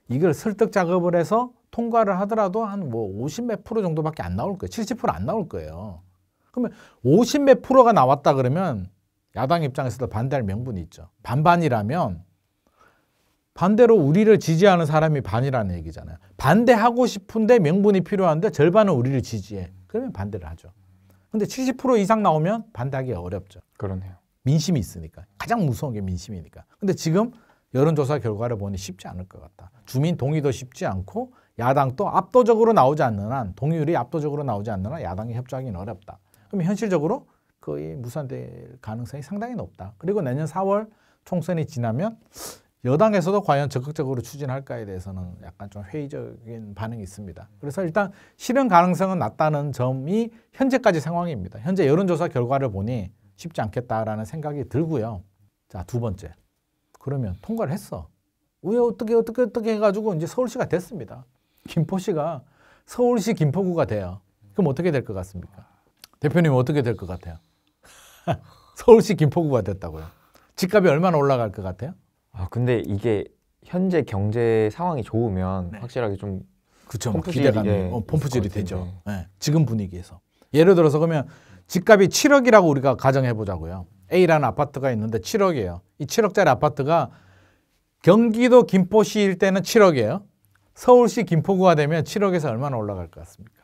이걸 설득 작업을 해서 통과를 하더라도 한 뭐 50 몇 프로 정도밖에 안 나올 거예요. 70%안 나올 거예요. 그러면 50 몇 프로가 나왔다 그러면 야당 입장에서도 반대할 명분이 있죠. 반반이라면 반대로 우리를 지지하는 사람이 반이라는 얘기잖아요. 반대하고 싶은데 명분이 필요한데 절반은 우리를 지지해. 그러면 반대를 하죠. 근데 70% 이상 나오면 반대하기 어렵죠. 그러네요. 민심이 있으니까. 가장 무서운 게 민심이니까. 근데 지금 여론조사 결과를 보니 쉽지 않을 것 같다. 주민 동의도 쉽지 않고 야당도 압도적으로 나오지 않는 한, 동의율이 압도적으로 나오지 않는 한 야당이 협조하기는 어렵다. 그럼 현실적으로 거의 무산될 가능성이 상당히 높다. 그리고 내년 4월 총선이 지나면 여당에서도 과연 적극적으로 추진할까에 대해서는 약간 좀 회의적인 반응이 있습니다. 그래서 일단 실현 가능성은 낮다는 점이 현재까지 상황입니다. 현재 여론조사 결과를 보니 쉽지 않겠다라는 생각이 들고요. 자, 두 번째. 그러면 통과를 했어. 왜 어떻게 해가지고 이제 서울시가 됐습니다. 김포시가 서울시 김포구가 돼요. 그럼 어떻게 될 것 같습니까? 대표님 어떻게 될 것 같아요? 서울시 김포구가 됐다고요. 집값이 얼마나 올라갈 것 같아요? 근데 이게 현재 경제 상황이 좋으면 네. 확실하게 좀 그렇죠. 펌프질이, 기대감이 예, 펌프질이 있을 것 되죠. 같은데. 네, 지금 분위기에서. 예를 들어서 그러면 집값이 7억이라고 우리가 가정해 보자고요. A라는 아파트가 있는데 7억이에요. 이 7억짜리 아파트가 경기도 김포시일 때는 7억이에요. 서울시 김포구가 되면 7억에서 얼마나 올라갈 것 같습니까?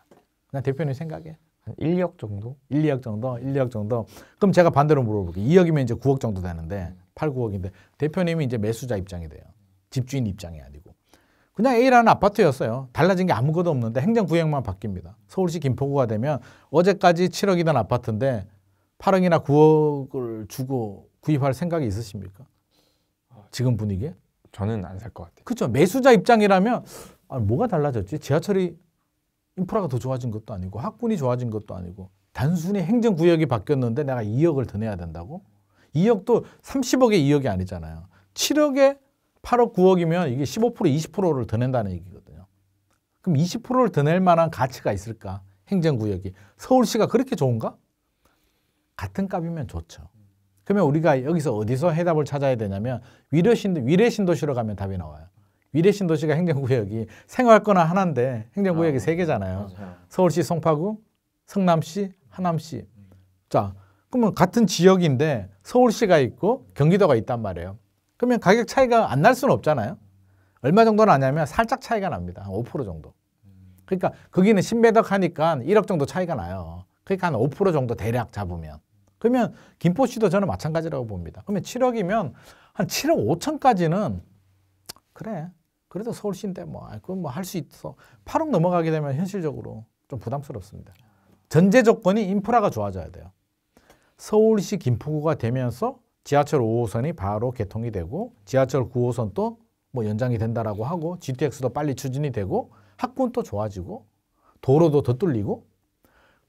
그냥 대표님 생각에. 한 1억 정도? 1, 2억 정도? 1, 2억 정도? 그럼 제가 반대로 물어볼게요. 2억이면 이제 9억 정도 되는데 8, 9억인데 대표님이 이제 매수자 입장이 돼요. 집주인 입장이 아니고. 그냥 A라는 아파트였어요. 달라진 게 아무것도 없는데 행정구역만 바뀝니다. 서울시 김포구가 되면 어제까지 7억이던 아파트인데 8억이나 9억을 주고 구입할 생각이 있으십니까? 지금 분위기에? 저는 안 살 것 같아요. 그렇죠. 매수자 입장이라면 뭐가 달라졌지? 지하철이 인프라가 더 좋아진 것도 아니고 학군이 좋아진 것도 아니고 단순히 행정구역이 바뀌었는데 내가 2억을 더 내야 된다고? 2억도 30억에 2억이 아니잖아요. 7억에 8억, 9억이면 이게 15%, 20%를 더 낸다는 얘기거든요. 그럼 20%를 더 낼 만한 가치가 있을까? 행정구역이. 서울시가 그렇게 좋은가? 같은 값이면 좋죠. 그러면 우리가 여기서 어디서 해답을 찾아야 되냐면 위례신도시로 가면 답이 나와요. 위례신도시가 행정구역이 생활권은 하나인데 행정구역이 세 개잖아요. 맞아요. 서울시, 송파구, 성남시, 하남시. 자, 그러면 같은 지역인데 서울시가 있고 경기도가 있단 말이에요. 그러면 가격 차이가 안 날 수는 없잖아요. 얼마 정도 나냐면 살짝 차이가 납니다. 한 5% 정도. 그러니까 거기는 10매덕 하니까 1억 정도 차이가 나요. 그러니까 한 5% 정도 대략 잡으면. 그러면 김포시도 저는 마찬가지라고 봅니다. 그러면 7억이면 한 7억 5천까지는 그래. 그래도 서울시인데 그건 할 수 있어. 8억 넘어가게 되면 현실적으로 좀 부담스럽습니다. 전제 조건이 인프라가 좋아져야 돼요. 서울시 김포구가 되면서 지하철 5호선이 바로 개통이 되고 지하철 9호선도 연장이 된다라고 하고 GTX도 빨리 추진이 되고 학군도 좋아지고 도로도 더 뚫리고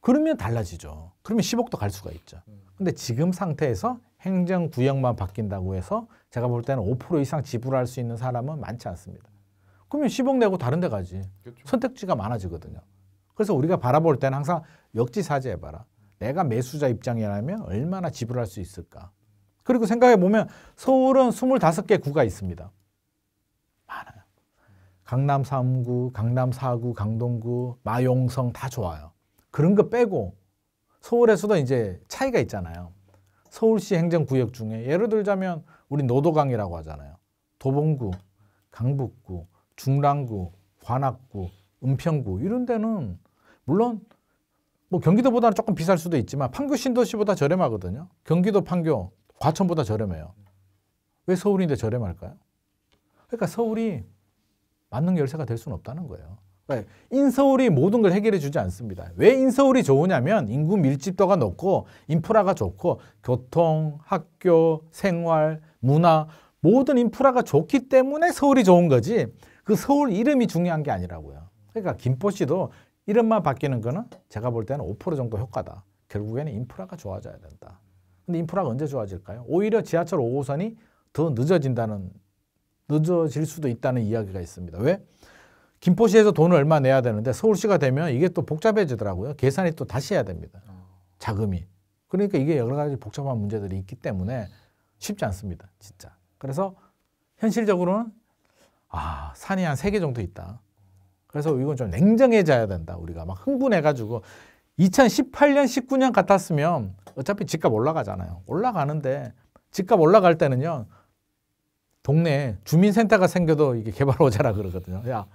그러면 달라지죠. 그러면 10억도 갈 수가 있죠. 근데 지금 상태에서 행정구역만 바뀐다고 해서 제가 볼 때는 5% 이상 지불할 수 있는 사람은 많지 않습니다. 그러면 10억 내고 다른 데 가지. 그렇죠. 선택지가 많아지거든요. 그래서 우리가 바라볼 때는 항상 역지사지해봐라. 내가 매수자 입장이라면 얼마나 지불할 수 있을까. 그리고 생각해보면 서울은 25개 구가 있습니다. 많아요. 강남 3구, 강남 4구, 강동구, 마용성 다 좋아요. 그런 거 빼고 서울에서도 이제 차이가 있잖아요. 서울시 행정구역 중에 예를 들자면 우리 노도강이라고 하잖아요. 도봉구, 강북구, 중랑구, 관악구, 은평구 이런 데는 물론 경기도보다는 조금 비쌀 수도 있지만 판교 신도시보다 저렴하거든요. 경기도 판교, 과천보다 저렴해요. 왜 서울인데 저렴할까요? 그러니까 서울이 만능 열쇠가 될 수는 없다는 거예요. 그러니까 인서울이 모든 걸 해결해 주지 않습니다. 왜 인서울이 좋으냐면 인구 밀집도가 높고 인프라가 좋고 교통, 학교, 생활, 문화 모든 인프라가 좋기 때문에 서울이 좋은 거지 그 서울 이름이 중요한 게 아니라고요. 그러니까 김포시도 이름만 바뀌는 거는 제가 볼 때는 5% 정도 효과다. 결국에는 인프라가 좋아져야 된다. 근데 인프라가 언제 좋아질까요? 오히려 지하철 5호선이 더 늦어질 수도 있다는 이야기가 있습니다. 왜? 김포시에서 돈을 얼마 내야 되는데 서울시가 되면 이게 또 복잡해지더라고요. 계산이 또 다시 해야 됩니다. 자금이. 그러니까 이게 여러 가지 복잡한 문제들이 있기 때문에 쉽지 않습니다. 진짜. 그래서 현실적으로는 산이 한 3개 정도 있다. 그래서 이건 좀 냉정해져야 된다. 우리가 막 흥분해가지고 2018년, 19년 같았으면 어차피 집값 올라가잖아요. 올라가는데 집값 올라갈 때는요. 동네에 주민센터가 생겨도 이게 개발호재라 그러거든요. 야,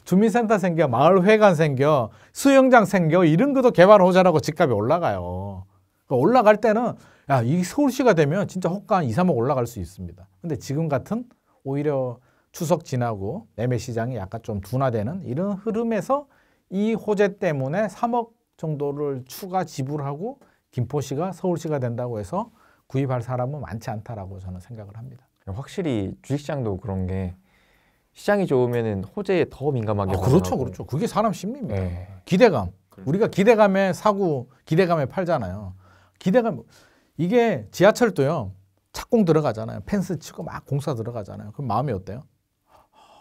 주민센터 생겨, 마을회관 생겨, 수영장 생겨 이런 것도 개발호재라고 집값이 올라가요. 그러니까 올라갈 때는 이 서울시가 되면 진짜 호가 한 2, 3억 올라갈 수 있습니다. 근데 지금 같은 오히려 추석 지나고 매매 시장이 약간 좀 둔화되는 이런 흐름에서 이 호재 때문에 3억 정도를 추가 지불하고 김포시가 서울시가 된다고 해서 구입할 사람은 많지 않다라고 저는 생각을 합니다. 확실히 주식시장도 그런 게 시장이 좋으면은 호재에 더 민감하게 그렇죠, 반응하고. 그렇죠. 그게 사람 심리입니다. 네. 기대감. 우리가 기대감에 사고 기대감에 팔잖아요. 기대감 이게 지하철도요. 착공 들어가잖아요. 펜스 치고 막 공사 들어가잖아요. 그럼 마음이 어때요?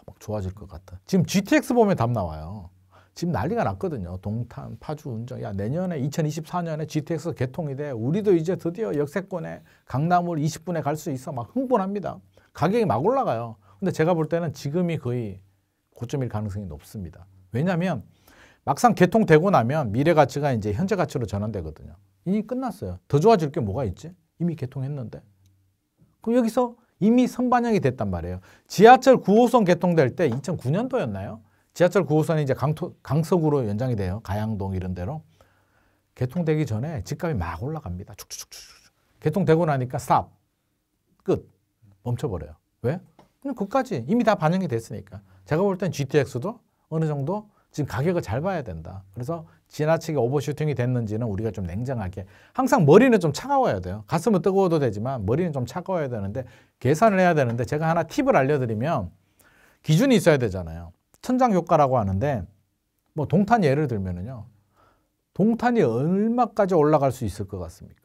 막 좋아질 것 같아. 지금 GTX 보면 답 나와요. 지금 난리가 났거든요. 동탄, 파주, 운정. 내년에 2024년에 GTX 개통이 돼. 우리도 이제 드디어 역세권에 강남을 20분에 갈 수 있어. 막 흥분합니다. 가격이 막 올라가요. 근데 제가 볼 때는 지금이 거의 고점일 가능성이 높습니다. 왜냐하면 막상 개통되고 나면 미래 가치가 이제 현재 가치로 전환되거든요. 이미 끝났어요. 더 좋아질 게 뭐가 있지? 이미 개통했는데. 그럼 여기서 이미 선반영이 됐단 말이에요. 지하철 9호선 개통될 때 2009년도였나요? 지하철 9호선이 이제 강서구로 연장이 돼요. 가양동 이런 데로. 개통되기 전에 집값이 막 올라갑니다. 축축축축. 개통되고 나니까 스탑. 끝. 멈춰버려요. 왜? 그냥 그까지 이미 다 반영이 됐으니까. 제가 볼 땐 GTX도 어느 정도 지금 가격을 잘 봐야 된다. 그래서 지나치게 오버슈팅이 됐는지는 우리가 좀 냉정하게. 항상 머리는 좀 차가워야 돼요. 가슴은 뜨거워도 되지만 머리는 좀 차가워야 되는데 계산을 해야 되는데 제가 하나 팁을 알려드리면 기준이 있어야 되잖아요. 천장 효과라고 하는데 뭐 동탄 예를 들면은요. 동탄이 얼마까지 올라갈 수 있을 것 같습니까?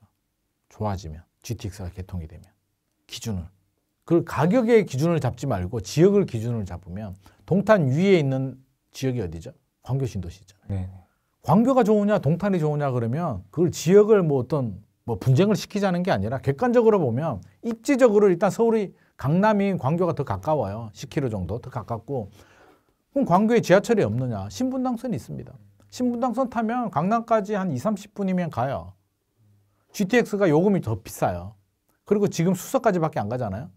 좋아지면 GTX가 개통이 되면 기준을 그 가격의 기준을 잡지 말고 지역을 기준을 잡으면 동탄 위에 있는 지역이 어디죠? 광교 신도시잖아요. 네. 광교가 좋으냐 동탄이 좋으냐 그러면 그걸 지역을 뭐 어떤 뭐 분쟁을 시키자는 게 아니라 객관적으로 보면 입지적으로 일단 서울이 강남이 광교가 더 가까워요. 10km 정도 더 가깝고 그럼 광교에 지하철이 없느냐? 신분당선이 있습니다. 신분당선 타면 강남까지 한 2, 30분이면 가요. GTX가 요금이 더 비싸요. 그리고 지금 수서까지밖에 안 가잖아요.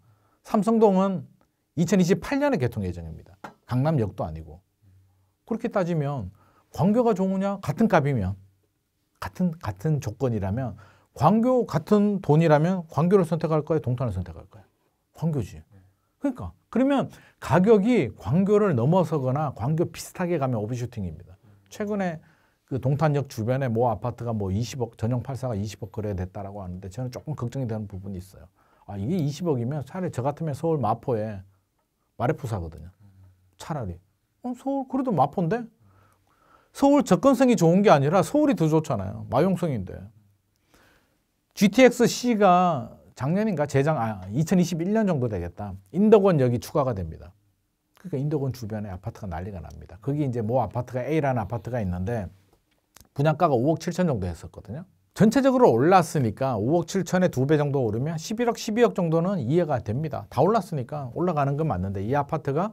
삼성동은 2028년에 개통 예정입니다. 강남역도 아니고. 그렇게 따지면 광교가 좋으냐? 같은 값이면 같은 조건이라면 광교 같은 돈이라면 광교를 선택할 거예요? 동탄을 선택할 거예요? 광교지. 그러니까 그러면 가격이 광교를 넘어서거나 광교 비슷하게 가면 오버슈팅입니다. 최근에 그 동탄역 주변에 모 아파트가 뭐 20억 전용 84가 20억 거래됐다라고 하는데 저는 조금 걱정이 되는 부분이 있어요. 아 이게 20억이면 차라리 저 같으면 서울 마포에 마레프 사거든요. 차라리 서울 그래도 마포인데 서울 접근성이 좋은 게 아니라 서울이 더 좋잖아요. 마용성인데 GTX-C가 작년인가 2021년 정도 되겠다. 인덕원역이 추가가 됩니다. 그러니까 인덕원 주변에 아파트가 난리가 납니다. 거기 이제 뭐 아파트가 A라는 아파트가 있는데 분양가가 5억 7천 정도 했었거든요. 전체적으로 올랐으니까 5억 7천에 2배 정도 오르면 11억, 12억 정도는 이해가 됩니다. 다 올랐으니까 올라가는 건 맞는데 이 아파트가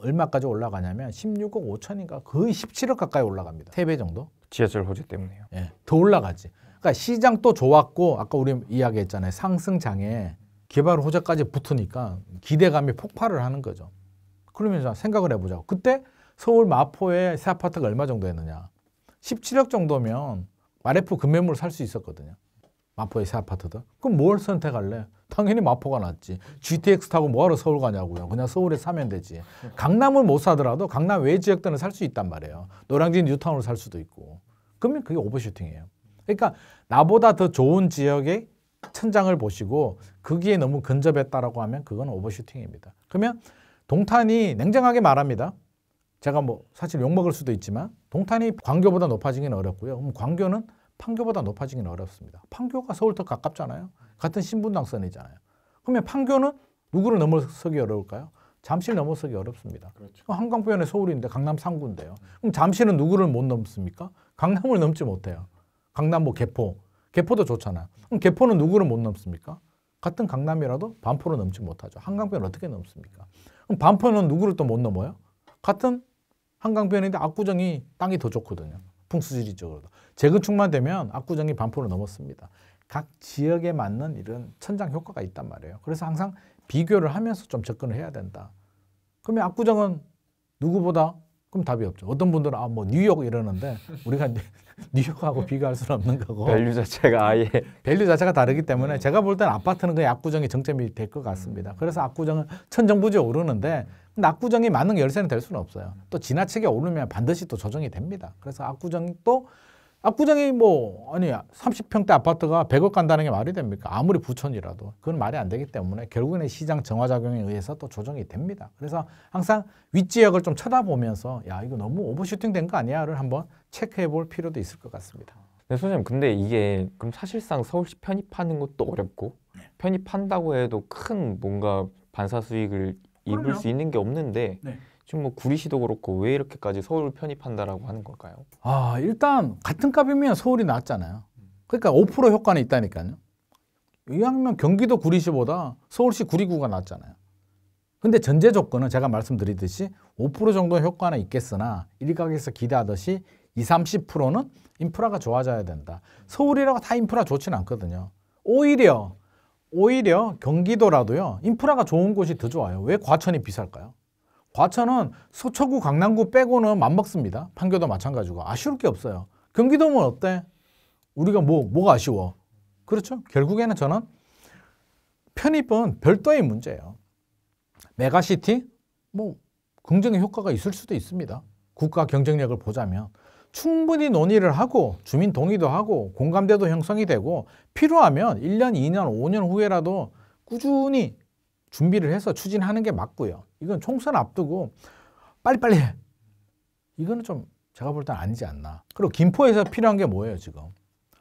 얼마까지 올라가냐면 16억 5천인가 거의 17억 가까이 올라갑니다. 3배 정도? 지하철 호재 때문에요. 예, 더 올라가지. 그러니까 시장 또 좋았고 아까 우리 이야기했잖아요. 상승장에 개발 호재까지 붙으니까 기대감이 폭발을 하는 거죠. 그러면서 생각을 해보자고. 그때 서울 마포에 새 아파트가 얼마 정도 했느냐. 17억 정도면 마레프 급매물 살 수 있었거든요. 마포의 새 아파트도. 그럼 뭘 선택할래? 당연히 마포가 낫지. GTX 타고 뭐하러 서울 가냐고요. 그냥 서울에 사면 되지. 강남을 못 사더라도 강남 외 지역들은 살 수 있단 말이에요. 노량진 뉴타운을 살 수도 있고. 그러면 그게 오버슈팅이에요. 그러니까 나보다 더 좋은 지역의 천장을 보시고 거기에 너무 근접했다라고 하면 그건 오버슈팅입니다. 그러면 동탄이 냉정하게 말합니다. 제가 뭐 사실 욕먹을 수도 있지만 동탄이 광교보다 높아지기는 어렵고요. 그럼 광교는 판교보다 높아지기는 어렵습니다. 판교가 서울 더 가깝잖아요. 같은 신분당선이잖아요. 그러면 판교는 누구를 넘어서기 어려울까요? 잠실 넘어서기 어렵습니다. 그렇죠. 한강변에 서울인데 강남 3구인데요. 그럼 잠실은 누구를 못 넘습니까? 강남을 넘지 못해요. 강남 뭐 개포도 좋잖아요. 그럼 개포는 누구를 못 넘습니까? 같은 강남이라도 반포를 넘지 못하죠. 한강변을 어떻게 넘습니까? 그럼 반포는 누구를 또 못 넘어요? 같은 한강변인데 압구정이 땅이 더 좋거든요. 풍수지리적으로도. 재건축만 되면 압구정이 반포를 넘었습니다. 각 지역에 맞는 이런 천장 효과가 있단 말이에요. 그래서 항상 비교를 하면서 좀 접근을 해야 된다. 그러면 압구정은 누구보다? 그럼 답이 없죠. 어떤 분들은 뭐 뉴욕 이러는데 우리가 뉴욕하고 비교할 수는 없는 거고. 밸류 자체가 아예 밸류 자체가 다르기 때문에 제가 볼 때는 아파트는 그 압구정이 정점이 될 것 같습니다. 그래서 압구정은 천정부지에 오르는데 압구정이 만능 열쇠는 될 수는 없어요. 또 지나치게 오르면 반드시 또 조정이 됩니다. 그래서 압구정이 뭐 아니 30평대 아파트가 100억 간다는 게 말이 됩니까? 아무리 부촌이라도 그건 말이 안 되기 때문에 결국에는 시장 정화작용에 의해서 또 조정이 됩니다. 그래서 항상 윗지역을 좀 쳐다보면서 야 이거 너무 오버슈팅 된 거 아니야를 한번 체크해 볼 필요도 있을 것 같습니다. 네, 소장님 근데 이게 그럼 사실상 서울시 편입하는 것도 어렵고 편입한다고 해도 큰 뭔가 반사 수익을 입을 그럼요. 수 있는 게 없는데 네. 지금 뭐 구리시도 그렇고 왜 이렇게까지 서울 편입한다라고 하는 걸까요? 일단 같은 값이면 서울이 낫잖아요. 그러니까 5% 효과는 있다니까요. 이왕이면 경기도 구리시보다 서울시 구리구가 낫잖아요. 근데 전제 조건은 제가 말씀드리듯이 5% 정도 효과는 있겠으나 일각에서 기대하듯이 20, 30%는 인프라가 좋아져야 된다. 서울이라고 다 인프라 좋지는 않거든요. 오히려 경기도라도요. 인프라가 좋은 곳이 더 좋아요. 왜 과천이 비쌀까요? 과천은 서초구, 강남구 빼고는 맘먹습니다. 판교도 마찬가지고. 아쉬울 게 없어요. 경기도면 어때? 우리가 뭐가 아쉬워? 그렇죠? 결국에는 저는 편입은 별도의 문제예요. 메가시티? 뭐 긍정의 효과가 있을 수도 있습니다. 국가 경쟁력을 보자면. 충분히 논의를 하고 주민 동의도 하고 공감대도 형성이 되고 필요하면 1년, 2년, 5년 후에라도 꾸준히 준비를 해서 추진하는 게 맞고요. 이건 총선 앞두고 빨리빨리 해. 이거는 좀 제가 볼 땐 아니지 않나. 그리고 김포에서 필요한 게 뭐예요 지금?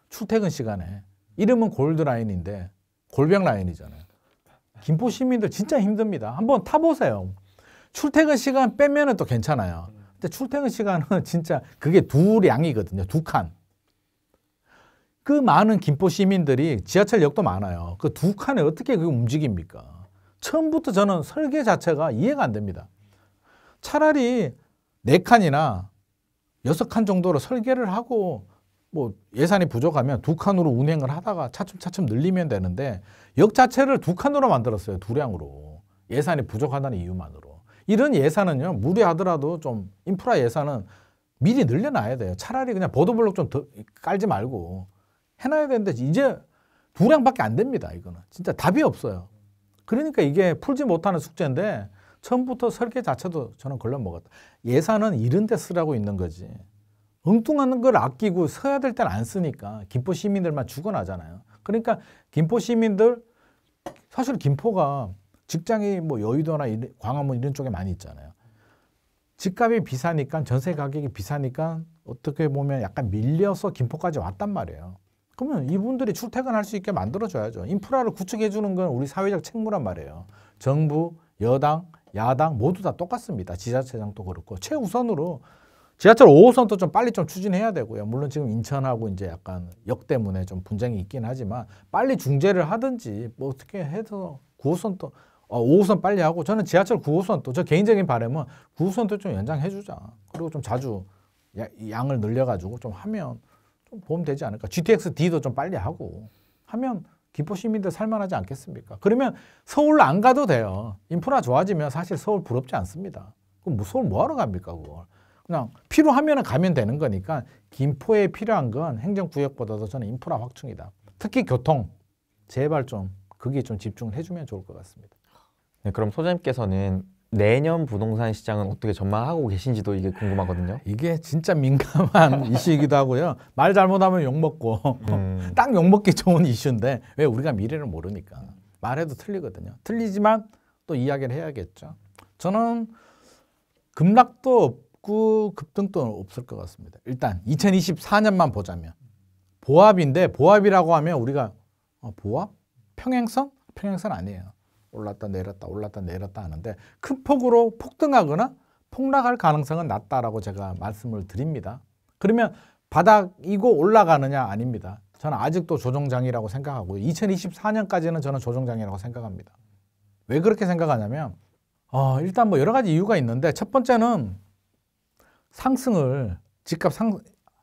출퇴근 시간에. 이름은 골드라인인데 골병 라인이잖아요. 김포 시민들 진짜 힘듭니다. 한번 타보세요. 출퇴근 시간 빼면은 또 괜찮아요. 근데 출퇴근 시간은 진짜 그게 두 량이거든요. 두 칸. 그 많은 김포 시민들이 지하철역도 많아요. 그 두 칸에 어떻게 그게 움직입니까? 처음부터 저는 설계 자체가 이해가 안 됩니다. 차라리 4칸이나 6칸 정도로 설계를 하고 뭐 예산이 부족하면 2칸으로 운행을 하다가 차츰차츰 늘리면 되는데 역 자체를 2칸으로 만들었어요. 2량으로. 예산이 부족하다는 이유만으로. 이런 예산은요. 무리하더라도 좀 인프라 예산은 미리 늘려놔야 돼요. 차라리 그냥 보도블록 좀 더 깔지 말고 해놔야 되는데 이제 2량밖에 안 됩니다. 이거는. 진짜 답이 없어요. 그러니까 이게 풀지 못하는 숙제인데 처음부터 설계 자체도 저는 걸려먹었다. 예산은 이런 데 쓰라고 있는 거지. 엉뚱한 걸 아끼고 써야 될 때는 안 쓰니까 김포 시민들만 죽어나잖아요. 그러니까 김포 시민들 사실 김포가 직장이 뭐 여의도나 광화문 이런 쪽에 많이 있잖아요. 집값이 비싸니까 전세 가격이 비싸니까 어떻게 보면 약간 밀려서 김포까지 왔단 말이에요. 그러면 이분들이 출퇴근할 수 있게 만들어줘야죠. 인프라를 구축해 주는 건 우리 사회적 책무란 말이에요. 정부, 여당, 야당 모두 다 똑같습니다. 지자체장도 그렇고 최우선으로 지하철 5호선도 좀 빨리 좀 추진해야 되고요. 물론 지금 인천하고 이제 약간 역 때문에 좀 분쟁이 있긴 하지만 빨리 중재를 하든지 뭐 어떻게 해서 9호선도 5호선 빨리 하고 저는 지하철 9호선도 저 개인적인 바람은 9호선도 좀 연장해 주자. 그리고 좀 자주 양을 늘려가지고 좀 하면 좀 보면 되지 않을까. GTX-D도 좀 빨리 하고 하면 김포 시민들 살만하지 않겠습니까? 그러면 서울 안 가도 돼요. 인프라 좋아지면 사실 서울 부럽지 않습니다. 그럼 서울 뭐하러 갑니까 그걸. 그냥 필요하면 가면 되는 거니까 김포에 필요한 건 행정구역보다도 저는 인프라 확충이다. 특히 교통. 제발 좀 거기에 좀 집중을 해주면 좋을 것 같습니다. 네, 그럼 소장님께서는 내년 부동산 시장은 어떻게 전망하고 계신지도 이게 궁금하거든요. 이게 진짜 민감한 이슈이기도 하고요. 말 잘못하면 욕먹고 딱 욕먹기 좋은 이슈인데 왜 우리가 미래를 모르니까. 말해도 틀리거든요. 틀리지만 또 이야기를 해야겠죠. 저는 급락도 없고 급등도 없을 것 같습니다. 일단 2024년만 보자면 보합인데 보합이라고 하면 우리가 보합? 평행선? 평행선 아니에요. 올랐다 내렸다 올랐다 내렸다 하는데 큰 폭으로 폭등하거나 폭락할 가능성은 낮다라고 제가 말씀을 드립니다. 그러면 바닥이고 올라가느냐 아닙니다. 저는 아직도 조정장이라고 생각하고요. 2024년까지는 저는 조정장이라고 생각합니다. 왜 그렇게 생각하냐면 일단 뭐 여러 가지 이유가 있는데 첫 번째는 상승을 집값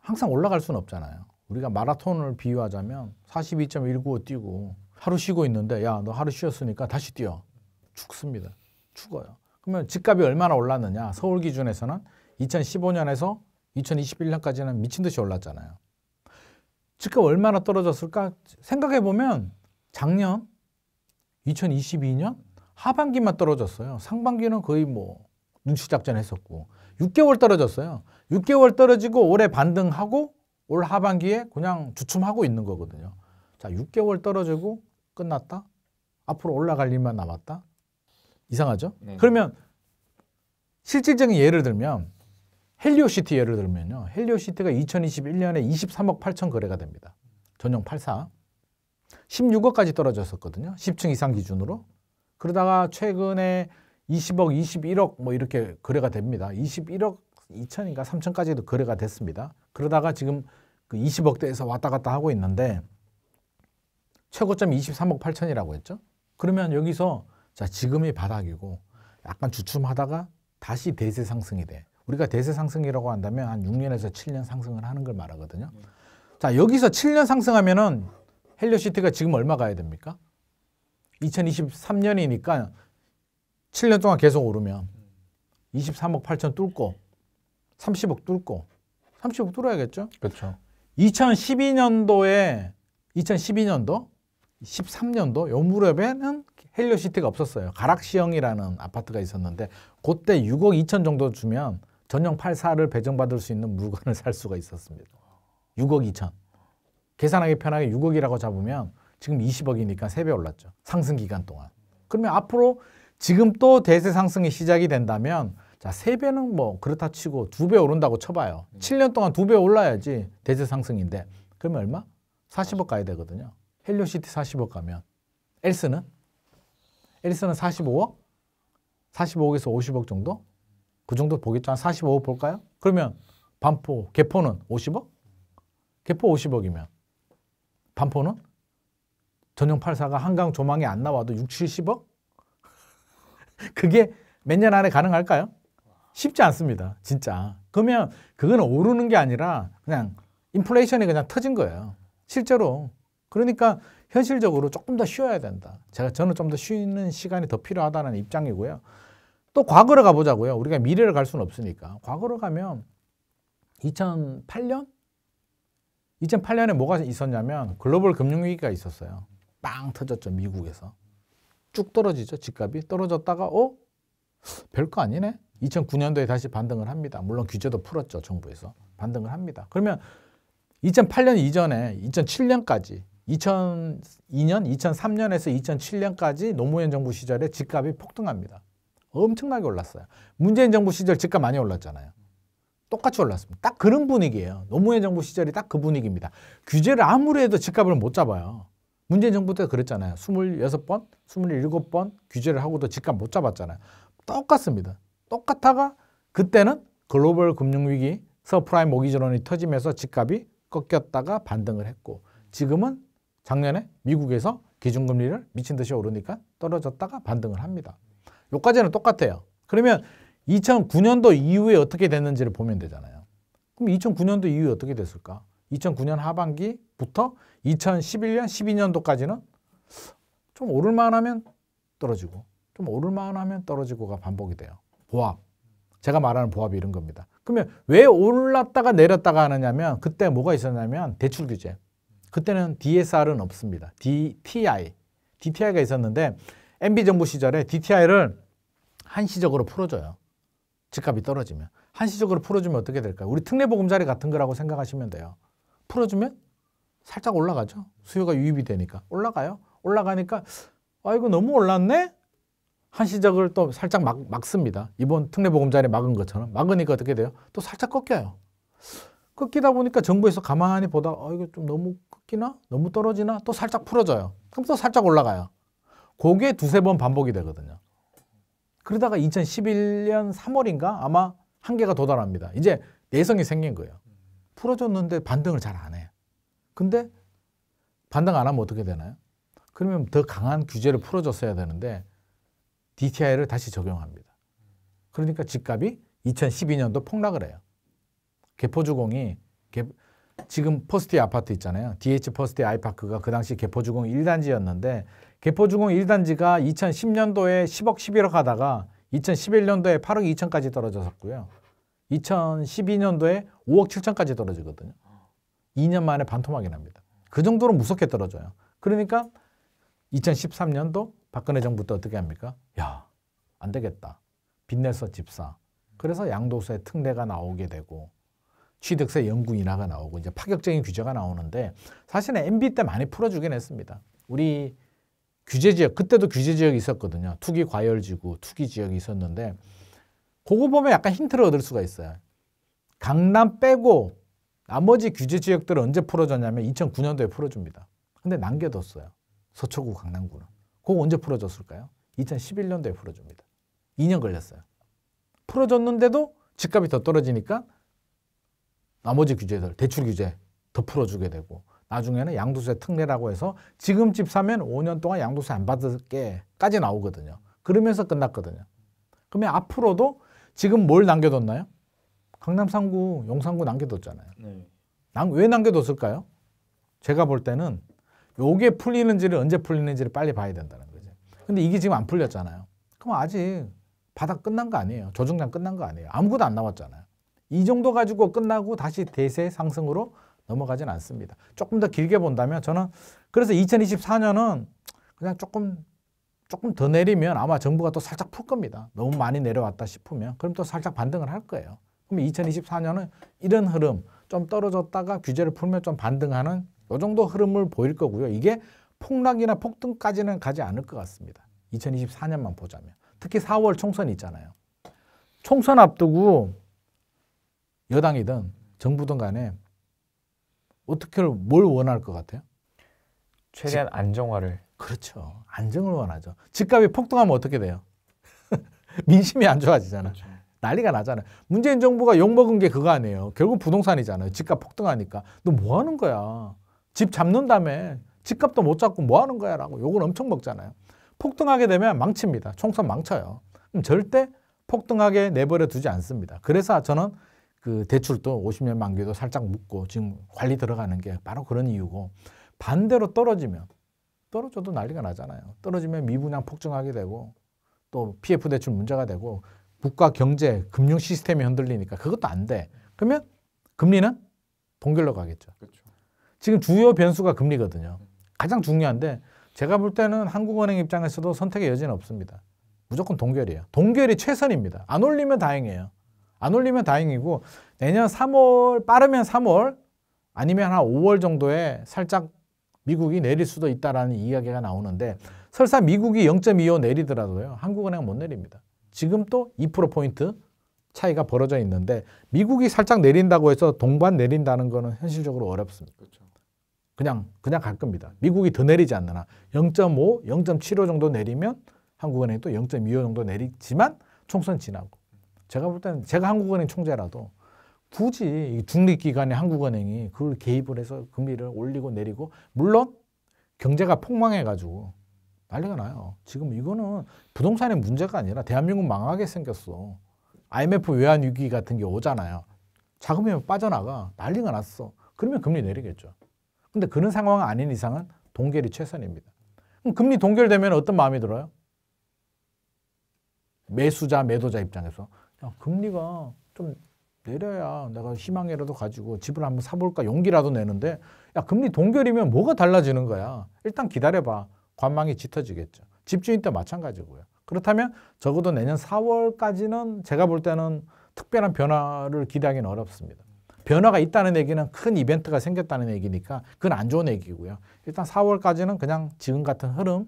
항상 올라갈 수는 없잖아요. 우리가 마라톤을 비유하자면 42.195 뛰고 하루 쉬고 있는데 야, 너 하루 쉬었으니까 다시 뛰어. 죽습니다. 죽어요. 그러면 집값이 얼마나 올랐느냐. 서울 기준에서는 2015년에서 2021년까지는 미친 듯이 올랐잖아요. 집값 얼마나 떨어졌을까 생각해보면 작년 2022년 하반기만 떨어졌어요. 상반기는 거의 뭐 눈치작전 했었고 6개월 떨어졌어요. 6개월 떨어지고 올해 반등하고 올 하반기에 그냥 주춤하고 있는 거거든요. 자, 6개월 떨어지고 끝났다? 앞으로 올라갈 일만 남았다? 이상하죠? 네. 그러면 실질적인 예를 들면 헬리오시티 예를 들면요. 헬리오시티가 2021년에 23억 8천 거래가 됩니다. 전용 84. 16억까지 떨어졌었거든요. 10층 이상 기준으로. 그러다가 최근에 20억, 21억 뭐 이렇게 거래가 됩니다. 21억 2천인가 3천까지도 거래가 됐습니다. 그러다가 지금 그 20억대에서 왔다 갔다 하고 있는데 최고점이 23억 8천이라고 했죠. 그러면 여기서 자 지금이 바닥이고 약간 주춤하다가 다시 대세 상승이 돼. 우리가 대세 상승이라고 한다면 한 6년에서 7년 상승을 하는 걸 말하거든요. 자 여기서 7년 상승하면은 헬리오시티가 지금 얼마 가야 됩니까? 2023년이니까 7년 동안 계속 오르면 23억 8천 뚫고 30억 뚫고 30억 뚫어야겠죠. 그렇죠. 2012년도 13년도 요 무렵에는 헬리오시티가 없었어요. 가락시형이라는 아파트가 있었는데 그때 6억 2천 정도 주면 전용 84를 배정받을 수 있는 물건을 살 수가 있었습니다. 6억 2천. 계산하기 편하게 6억이라고 잡으면 지금 20억이니까 3배 올랐죠. 상승 기간 동안. 그러면 앞으로 지금 또 대세 상승이 시작이 된다면 자, 3배는 뭐 그렇다 치고 2배 오른다고 쳐봐요. 7년 동안 2배 올라야지 대세 상승인데 그러면 얼마? 40억 가야 되거든요. 헬리오시티 40억 가면 엘스는 45억? 45억에서 50억 정도? 그 정도 보겠죠. 한 45억 볼까요? 그러면 반포, 개포는 50억? 개포 50억이면 반포는 전용 84가 한강 조망이 안 나와도 6, 70억? 그게 몇 년 안에 가능할까요? 쉽지 않습니다. 진짜. 그러면 그거는 오르는 게 아니라 그냥 인플레이션이 그냥 터진 거예요. 실제로. 그러니까 현실적으로 조금 더 쉬어야 된다. 저는 좀 더 쉬는 시간이 더 필요하다는 입장이고요. 또 과거로 가보자고요. 우리가 미래를 갈 수는 없으니까. 과거로 가면 2008년에 뭐가 있었냐면 글로벌 금융위기가 있었어요. 빵 터졌죠. 미국에서. 쭉 떨어지죠. 집값이. 떨어졌다가 별거 아니네. 2009년도에 다시 반등을 합니다. 물론 규제도 풀었죠. 정부에서. 반등을 합니다. 그러면 2008년 이전에 2007년까지 2002년, 2003년에서 2007년까지 노무현 정부 시절에 집값이 폭등합니다. 엄청나게 올랐어요. 문재인 정부 시절 집값 많이 올랐잖아요. 똑같이 올랐습니다. 딱 그런 분위기예요. 노무현 정부 시절이 딱 그 분위기입니다. 규제를 아무리 해도 집값을 못 잡아요. 문재인 정부 때 그랬잖아요. 26번, 27번 규제를 하고도 집값 못 잡았잖아요. 똑같습니다. 똑같다가 그때는 글로벌 금융위기, 서프라임 모기지론이 터지면서 집값이 꺾였다가 반등을 했고 지금은 작년에 미국에서 기준금리를 미친 듯이 오르니까 떨어졌다가 반등을 합니다. 요까지는 똑같아요. 그러면 2009년도 이후에 어떻게 됐는지를 보면 되잖아요. 그럼 2009년도 이후에 어떻게 됐을까? 2009년 하반기부터 2011년, 12년도까지는 좀 오를만 하면 떨어지고 좀 오를만 하면 떨어지고가 반복이 돼요. 보합. 제가 말하는 보합이 이런 겁니다. 그러면 왜 올랐다가 내렸다가 하느냐면 그때 뭐가 있었냐면 대출 규제. 그때는 DSR은 없습니다. DTI가 있었는데 MB 정부 시절에 DTI를 한시적으로 풀어줘요. 집값이 떨어지면. 한시적으로 풀어주면 어떻게 될까요? 우리 특례보금자리 같은 거라고 생각하시면 돼요. 풀어주면 살짝 올라가죠. 수요가 유입이 되니까. 올라가요. 올라가니까 이거 너무 올랐네? 한시적을 또 살짝 막습니다. 이번 특례보금자리 막은 것처럼. 막으니까 어떻게 돼요? 또 살짝 꺾여요. 꺾이다 보니까 정부에서 가만히 보다가 이거 좀 너무 꺾이나? 너무 떨어지나? 또 살짝 풀어줘요. 그럼 또 살짝 올라가요. 그게 두세 번 반복이 되거든요. 그러다가 2011년 3월인가 아마 한계가 도달합니다. 이제 내성이 생긴 거예요. 풀어줬는데 반등을 잘 안 해. 근데 반등 안 하면 어떻게 되나요? 그러면 더 강한 규제를 풀어줬어야 되는데 DTI를 다시 적용합니다. 그러니까 집값이 2012년도 폭락을 해요. 개포주공이 지금 퍼스트의 아파트 있잖아요. DH 퍼스트의 아이파크가 그 당시 개포주공 1단지였는데 개포주공 1단지가 2010년도에 10억, 11억 하다가 2011년도에 8억 2천까지 떨어졌었고요. 2012년도에 5억 7천까지 떨어지거든요. 2년 만에 반토막이 납니다. 그 정도로 무섭게 떨어져요. 그러니까 2013년도 박근혜 정부 때 어떻게 합니까? 야, 안 되겠다. 빚내서 집사. 그래서 양도세 특례가 나오게 되고 취득세 연구 인하가 나오고 이제 파격적인 규제가 나오는데 사실은 MB 때 많이 풀어주긴 했습니다. 우리 규제지역, 그때도 규제지역이 있었거든요. 투기 과열지구, 투기 지역이 있었는데 그거 보면 약간 힌트를 얻을 수가 있어요. 강남 빼고 나머지 규제지역들은 언제 풀어줬냐면 2009년도에 풀어줍니다. 근데 남겨뒀어요. 서초구, 강남구는. 그거 언제 풀어줬을까요? 2011년도에 풀어줍니다. 2년 걸렸어요. 풀어줬는데도 집값이 더 떨어지니까 나머지 규제들, 대출 규제 더 풀어주게 되고 나중에는 양도세 특례라고 해서 지금 집 사면 5년 동안 양도세 안 받을게까지 나오거든요. 그러면서 끝났거든요. 그러면 앞으로도 지금 뭘 남겨뒀나요? 강남 3구, 용산구 남겨뒀잖아요. 네. 왜 남겨뒀을까요? 제가 볼 때는 요게 풀리는지를 언제 풀리는지를 빨리 봐야 된다는 거죠. 근데 이게 지금 안 풀렸잖아요. 그럼 아직 바닥 끝난 거 아니에요. 조정장 끝난 거 아니에요. 아무것도 안 나왔잖아요. 이 정도 가지고 끝나고 다시 대세 상승으로 넘어가진 않습니다. 조금 더 길게 본다면 저는 그래서 2024년은 그냥 조금 더 내리면 아마 정부가 또 살짝 풀 겁니다. 너무 많이 내려왔다 싶으면 그럼 또 살짝 반등을 할 거예요. 그럼 2024년은 이런 흐름 좀 떨어졌다가 규제를 풀면 좀 반등하는 이 정도 흐름을 보일 거고요. 이게 폭락이나 폭등까지는 가지 않을 것 같습니다. 2024년만 보자면. 특히 4월 총선이 있잖아요. 총선 앞두고 여당이든 정부든 간에 어떻게 뭘 원할 것 같아요? 최대한 안정화를. 그렇죠. 안정을 원하죠. 집값이 폭등하면 어떻게 돼요? 민심이 안 좋아지잖아. 그렇죠. 난리가 나잖아요. 문재인 정부가 욕먹은 게 그거 아니에요. 결국 부동산이잖아요. 집값 폭등하니까. 너 뭐 하는 거야? 집 잡는다며. 집값도 못 잡고 뭐 하는 거야? 라고 욕을 엄청 먹잖아요. 폭등하게 되면 망칩니다. 총선 망쳐요. 그럼 절대 폭등하게 내버려 두지 않습니다. 그래서 저는 그 대출도 50년 만기도 살짝 묶고 지금 관리 들어가는 게 바로 그런 이유고 반대로 떨어져도 난리가 나잖아요. 떨어지면 미분양 폭증하게 되고 또 PF 대출 문제가 되고 국가 경제, 금융 시스템이 흔들리니까 그것도 안 돼. 그러면 금리는 동결로 가겠죠. 그렇죠. 지금 주요 변수가 금리거든요. 가장 중요한데 제가 볼 때는 한국은행 입장에서도 선택의 여지는 없습니다. 무조건 동결이에요. 동결이 최선입니다. 안 올리면 다행이에요. 안 올리면 다행이고 내년 3월 빠르면 3월 아니면 한 5월 정도에 살짝 미국이 내릴 수도 있다라는 이야기가 나오는데 설사 미국이 0.25 내리더라도요. 한국은행은 못 내립니다. 지금 또 2%포인트 차이가 벌어져 있는데 미국이 살짝 내린다고 해서 동반 내린다는 거는 현실적으로 어렵습니다. 그렇죠. 그냥 갈 겁니다. 미국이 더 내리지 않나. 0.5, 0.75 정도 내리면 한국은행이 또 0.25 정도 내리지만 총선 지나고. 제가 볼 때는 제가 한국은행 총재라도 굳이 중립기관의 한국은행이 그걸 개입을 해서 금리를 올리고 내리고 물론 경제가 폭망해가지고 난리가 나요. 지금 이거는 부동산의 문제가 아니라 대한민국 망하게 생겼어. IMF 외환 위기 같은 게 오잖아요. 자금이 빠져나가 난리가 났어. 그러면 금리 내리겠죠. 근데 그런 상황은 아닌 이상은 동결이 최선입니다. 그럼 금리 동결되면 어떤 마음이 들어요? 매수자, 매도자 입장에서 야, 금리가 좀 내려야 내가 희망이라도 가지고 집을 한번 사볼까 용기라도 내는데 야 금리 동결이면 뭐가 달라지는 거야. 일단 기다려봐. 관망이 짙어지겠죠. 집주인 때 마찬가지고요. 그렇다면 적어도 내년 4월까지는 제가 볼 때는 특별한 변화를 기대하기는 어렵습니다. 변화가 있다는 얘기는 큰 이벤트가 생겼다는 얘기니까 그건 안 좋은 얘기고요. 일단 4월까지는 그냥 지금 같은 흐름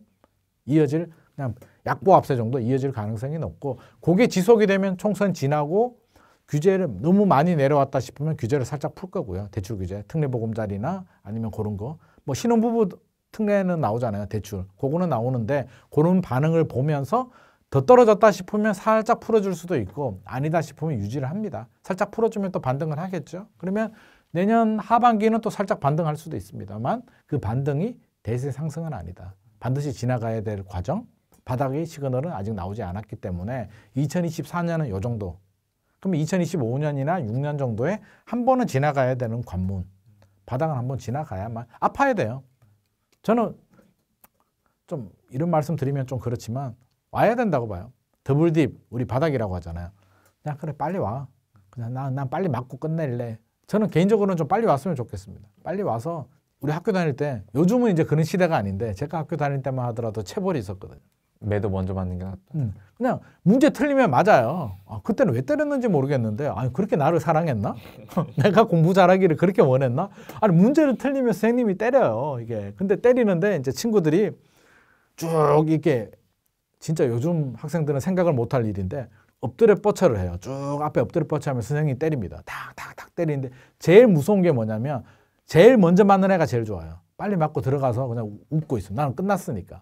이어질 그냥 약보합세 정도 이어질 가능성이 높고 그게 지속이 되면 총선 지나고 규제를 너무 많이 내려왔다 싶으면 규제를 살짝 풀 거고요. 대출 규제, 특례보금자리나 아니면 그런 거. 뭐 신혼부부 특례는 나오잖아요. 대출. 그거는 나오는데 그런 반응을 보면서 더 떨어졌다 싶으면 살짝 풀어줄 수도 있고 아니다 싶으면 유지를 합니다. 살짝 풀어주면 또 반등을 하겠죠. 그러면 내년 하반기는 또 살짝 반등할 수도 있습니다만 그 반등이 대세 상승은 아니다. 반드시 지나가야 될 과정, 바닥의 시그널은 아직 나오지 않았기 때문에 2024년은 이 정도. 그럼 2025년이나 6년 정도에 한 번은 지나가야 되는 관문. 바닥은 한번 지나가야만 아파야 돼요. 저는 좀 이런 말씀 드리면 좀 그렇지만 와야 된다고 봐요. 더블딥 우리 바닥이라고 하잖아요. 그냥 그래 빨리 와. 그냥 난 빨리 맞고 끝낼래. 저는 개인적으로는 좀 빨리 왔으면 좋겠습니다. 빨리 와서 우리 학교 다닐 때 요즘은 이제 그런 시대가 아닌데 제가 학교 다닐 때만 하더라도 체벌이 있었거든요. 매도 먼저 맞는 게 낫다. 그냥 문제 틀리면 맞아요. 그때는 왜 때렸는지 모르겠는데 아니 그렇게 나를 사랑했나? 내가 공부 잘하기를 그렇게 원했나? 아니 문제를 틀리면 선생님이 때려요. 이게 근데 때리는데 이제 친구들이 쭉 이렇게 진짜 요즘 학생들은 생각을 못할 일인데 엎드려 뻗쳐를 해요. 쭉 앞에 엎드려 뻗쳐하면 선생님이 때립니다. 탁탁탁 때리는데 제일 무서운 게 뭐냐면 제일 먼저 맞는 애가 제일 좋아요. 빨리 맞고 들어가서 그냥 웃고 있어. 나는 끝났으니까.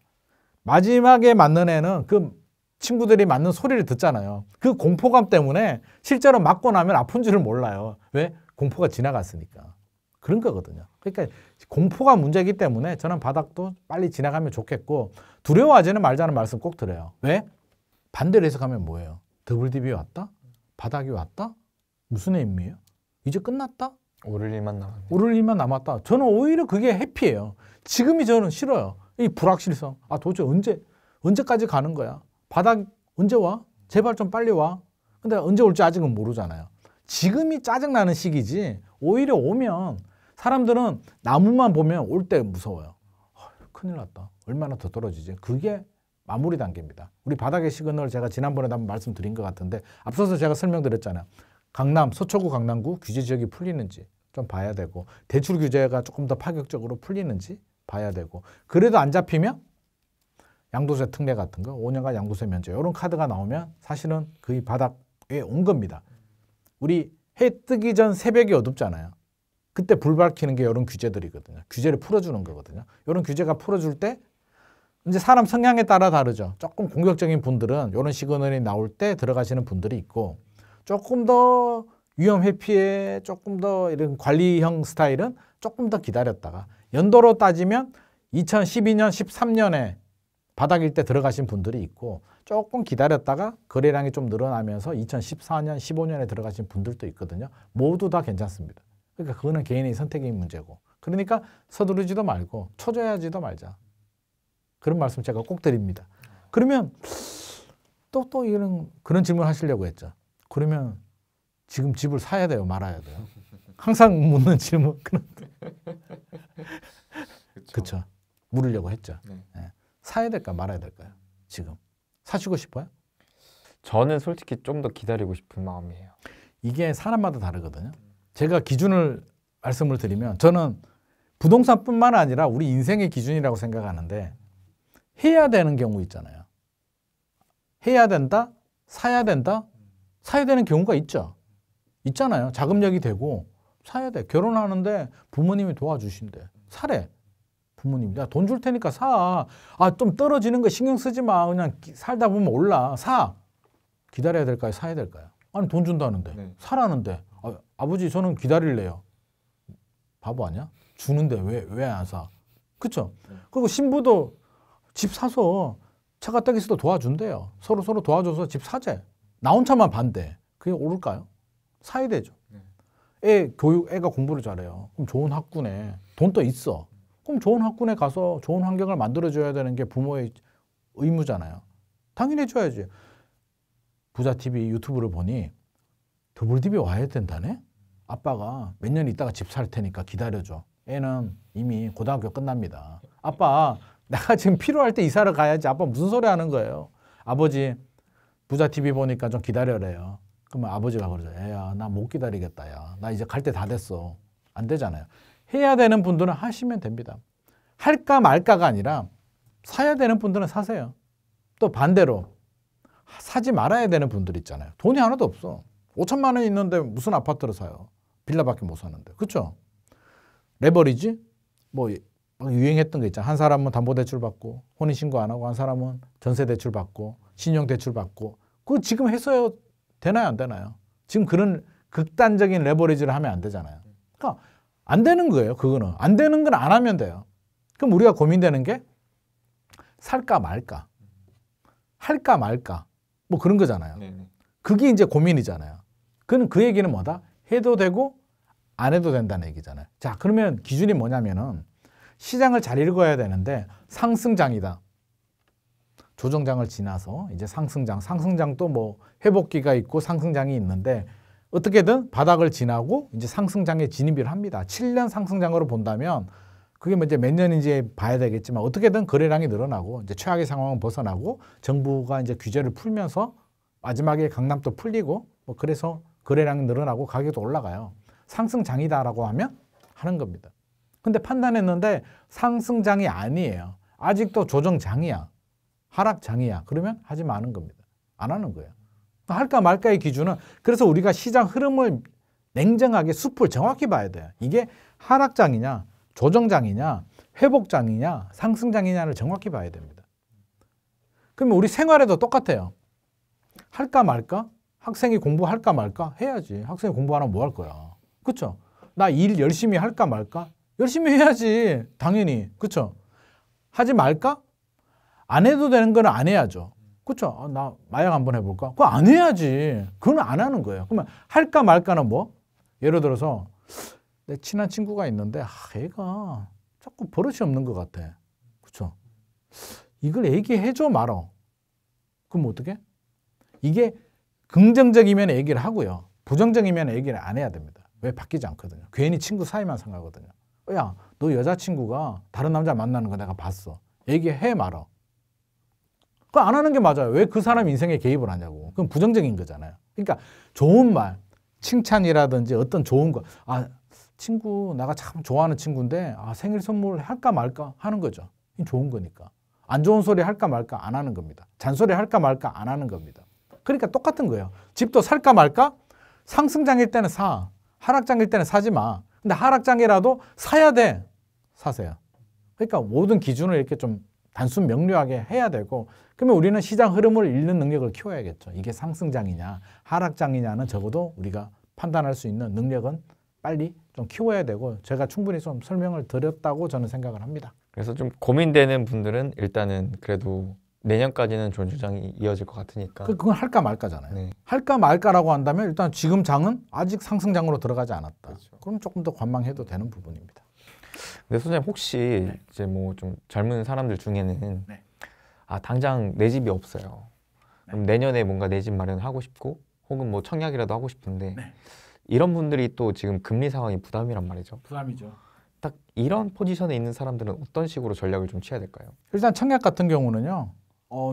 마지막에 맞는 애는 그 친구들이 맞는 소리를 듣잖아요. 그 공포감 때문에 실제로 맞고 나면 아픈 줄을 몰라요. 왜? 공포가 지나갔으니까. 그런 거거든요. 그러니까 공포가 문제이기 때문에 저는 바닥도 빨리 지나가면 좋겠고 두려워하지는 말자는 말씀 꼭 드려요. 왜? 반대로 해석하면 뭐예요? 더블딥이 왔다? 바닥이 왔다? 무슨 의미예요? 이제 끝났다? 오를 일만 남았네. 오를 일만 남았다. 저는 오히려 그게 해피해요. 지금이 저는 싫어요. 이 불확실성. 도대체 언제까지 가는 거야? 바닥 언제 와? 제발 좀 빨리 와. 근데 언제 올지 아직은 모르잖아요. 지금이 짜증나는 시기지 오히려 오면 사람들은 나무만 보면 올 때 무서워요. 큰일 났다. 얼마나 더 떨어지지? 그게 마무리 단계입니다. 우리 바닥의 시그널 제가 지난번에도 한번 말씀드린 것 같은데 앞서서 제가 설명드렸잖아요. 강남, 서초구 강남구 규제 지역이 풀리는지 좀 봐야 되고 대출 규제가 조금 더 파격적으로 풀리는지 봐야 되고 그래도 안 잡히면 양도세 특례 같은 거 5년간 양도세 면제 이런 카드가 나오면 사실은 거의 바닥에 온 겁니다. 우리 해 뜨기 전 새벽이 어둡잖아요. 그때 불 밝히는 게 이런 규제들이거든요. 규제를 풀어주는 거거든요. 이런 규제가 풀어줄 때 이제 사람 성향에 따라 다르죠. 조금 공격적인 분들은 이런 시그널이 나올 때 들어가시는 분들이 있고 조금 더 위험 회피에 조금 더 이런 관리형 스타일은 조금 더 기다렸다가 연도로 따지면 2012년, 13년에 바닥일 때 들어가신 분들이 있고 조금 기다렸다가 거래량이 좀 늘어나면서 2014년, 15년에 들어가신 분들도 있거든요. 모두 다 괜찮습니다. 그러니까 그거는 개인의 선택의 문제고 그러니까 서두르지도 말고 초조해하지도 말자. 그런 말씀 제가 꼭 드립니다. 그러면 또 이런 그런 질문 하시려고 했죠. 그러면 지금 집을 사야 돼요, 말아야 돼요? 항상 묻는 질문. 그렇죠. 물으려고 했죠. 네. 네. 사야 될까 말아야 될까요? 지금 사시고 싶어요? 저는 솔직히 좀 더 기다리고 싶은 마음이에요. 이게 사람마다 다르거든요. 제가 기준을 말씀을 드리면 저는 부동산뿐만 아니라 우리 인생의 기준이라고 생각하는데 해야 되는 경우 있잖아요. 해야 된다? 사야 된다? 사야 되는 경우가 있죠. 있잖아요. 자금력이 되고 사야 돼. 결혼하는데 부모님이 도와주신대. 사래. 부모님, 야, 돈 줄 테니까 사. 아, 좀 떨어지는 거 신경 쓰지 마. 그냥 살다 보면 올라. 사. 기다려야 될까요? 사야 될까요? 아니, 돈 준다는데. 네. 사라는데. 아버지, 저는 기다릴래요. 바보 아니야? 주는데 왜 안 사? 그쵸? 네. 그리고 신부도 집 사서 차가 떼기서도 도와준대요. 서로 도와줘서 집 사재. 나 혼자만 반대. 그게 옳을까요? 사야 되죠. 애 교육, 애가 공부를 잘해요. 그럼 좋은 학군에 돈도 있어. 그럼 좋은 학군에 가서 좋은 환경을 만들어줘야 되는 게 부모의 의무잖아요. 당연히 해줘야지. 부자TV 유튜브를 보니 더블TV 와야 된다네? 아빠가 몇 년 있다가 집 살 테니까 기다려줘. 애는 이미 고등학교 끝납니다. 아빠, 내가 지금 필요할 때 이사를 가야지. 아빠 무슨 소리 하는 거예요? 아버지, 부자TV 보니까 좀 기다려래요. 그러면 아버지가 그러죠. 애야, 나 못 기다리겠다. 야, 나 이제 갈 때 다 됐어. 안 되잖아요. 해야 되는 분들은 하시면 됩니다. 할까 말까가 아니라 사야 되는 분들은 사세요. 또 반대로 사지 말아야 되는 분들 있잖아요. 돈이 하나도 없어. 5천만 원 있는데 무슨 아파트를 사요? 빌라밖에 못 사는데. 그렇죠? 레버리지? 뭐 유행했던 거 있잖아요. 한 사람은 담보대출 받고 혼인신고 안 하고 한 사람은 전세대출 받고 신용대출 받고 그거 지금 했어야 되나요? 안 되나요? 지금 그런 극단적인 레버리지를 하면 안 되잖아요. 그러니까 안 되는 거예요. 그거는. 안 되는 건 안 하면 돼요. 그럼 우리가 고민되는 게 살까 말까? 할까 말까? 뭐 그런 거잖아요. 네네. 그게 이제 고민이잖아요. 그 얘기는 뭐다? 해도 되고 안 해도 된다는 얘기잖아요. 자, 그러면 기준이 뭐냐면은 시장을 잘 읽어야 되는데 상승장이다. 조정장을 지나서 이제 상승장도 뭐 회복기가 있고 상승장이 있는데 어떻게든 바닥을 지나고 이제 상승장에 진입을 합니다. 7년 상승장으로 본다면 그게 뭐 이제 몇 년인지 봐야 되겠지만 어떻게든 거래량이 늘어나고 이제 최악의 상황은 벗어나고 정부가 이제 규제를 풀면서 마지막에 강남도 풀리고 뭐 그래서 거래량이 늘어나고 가격도 올라가요. 상승장이다라고 하면 하는 겁니다. 근데 판단했는데 상승장이 아니에요. 아직도 조정장이야. 하락장이야. 그러면 하지 마는 겁니다. 안 하는 거예요. 할까 말까의 기준은 그래서 우리가 시장 흐름을 냉정하게 숲을 정확히 봐야 돼요. 이게 하락장이냐 조정장이냐 회복장이냐 상승장이냐를 정확히 봐야 됩니다. 그러면 우리 생활에도 똑같아요. 할까 말까? 학생이 공부할까 말까? 해야지. 학생이 공부 안 하면 뭐 할 거야? 그렇죠? 나 일 열심히 할까 말까? 열심히 해야지. 당연히. 그렇죠? 하지 말까? 안 해도 되는 건 안 해야죠. 그렇죠? 나 마약 한번 해볼까? 그거 안 해야지. 그건 안 하는 거예요. 그러면 할까 말까는 뭐? 예를 들어서 내 친한 친구가 있는데 얘가 자꾸 버릇이 없는 것 같아. 그렇죠? 이걸 얘기해줘 말어. 그럼 어떻게? 이게 긍정적이면 얘기를 하고요. 부정적이면 얘기를 안 해야 됩니다. 왜? 바뀌지 않거든요. 괜히 친구 사이만 상하거든요. 야, 너 여자친구가 다른 남자 만나는 거 내가 봤어. 얘기해 말어. 그거 안 하는 게 맞아요. 왜 그 사람 인생에 개입을 하냐고. 그건 부정적인 거잖아요. 그러니까 좋은 말, 칭찬이라든지 어떤 좋은 거. 아, 친구, 내가 참 좋아하는 친구인데 생일 선물 할까 말까 하는 거죠. 이게 좋은 거니까. 안 좋은 소리 할까 말까 안 하는 겁니다. 잔소리 할까 말까 안 하는 겁니다. 그러니까 똑같은 거예요. 집도 살까 말까? 상승장일 때는 사. 하락장일 때는 사지 마. 근데 하락장이라도 사야 돼. 사세요. 그러니까 모든 기준을 이렇게 좀 단순 명료하게 해야 되고, 그러면 우리는 시장 흐름을 읽는 능력을 키워야겠죠. 이게 상승장이냐 하락장이냐는 적어도 우리가 판단할 수 있는 능력은 빨리 좀 키워야 되고, 제가 충분히 좀 설명을 드렸다고 저는 생각을 합니다. 그래서 좀 고민되는 분들은 일단은 그래도 내년까지는 조주장이 이어질 것 같으니까. 그건 할까 말까잖아요. 네. 할까 말까라고 한다면 일단 지금 장은 아직 상승장으로 들어가지 않았다. 그렇죠. 그럼 조금 더 관망해도 되는 부분입니다. 근데 소장님 혹시 이제 뭐 좀 젊은 사람들 중에는 네. 당장 내 집이 없어요. 그럼 내년에 뭔가 내 집 마련을 하고 싶고, 혹은 뭐 청약이라도 하고 싶은데 이런 분들이 또 지금 금리 상황이 부담이란 말이죠. 부담이죠. 딱 이런 포지션에 있는 사람들은 어떤 식으로 전략을 좀 취해야 될까요? 일단 청약 같은 경우는요.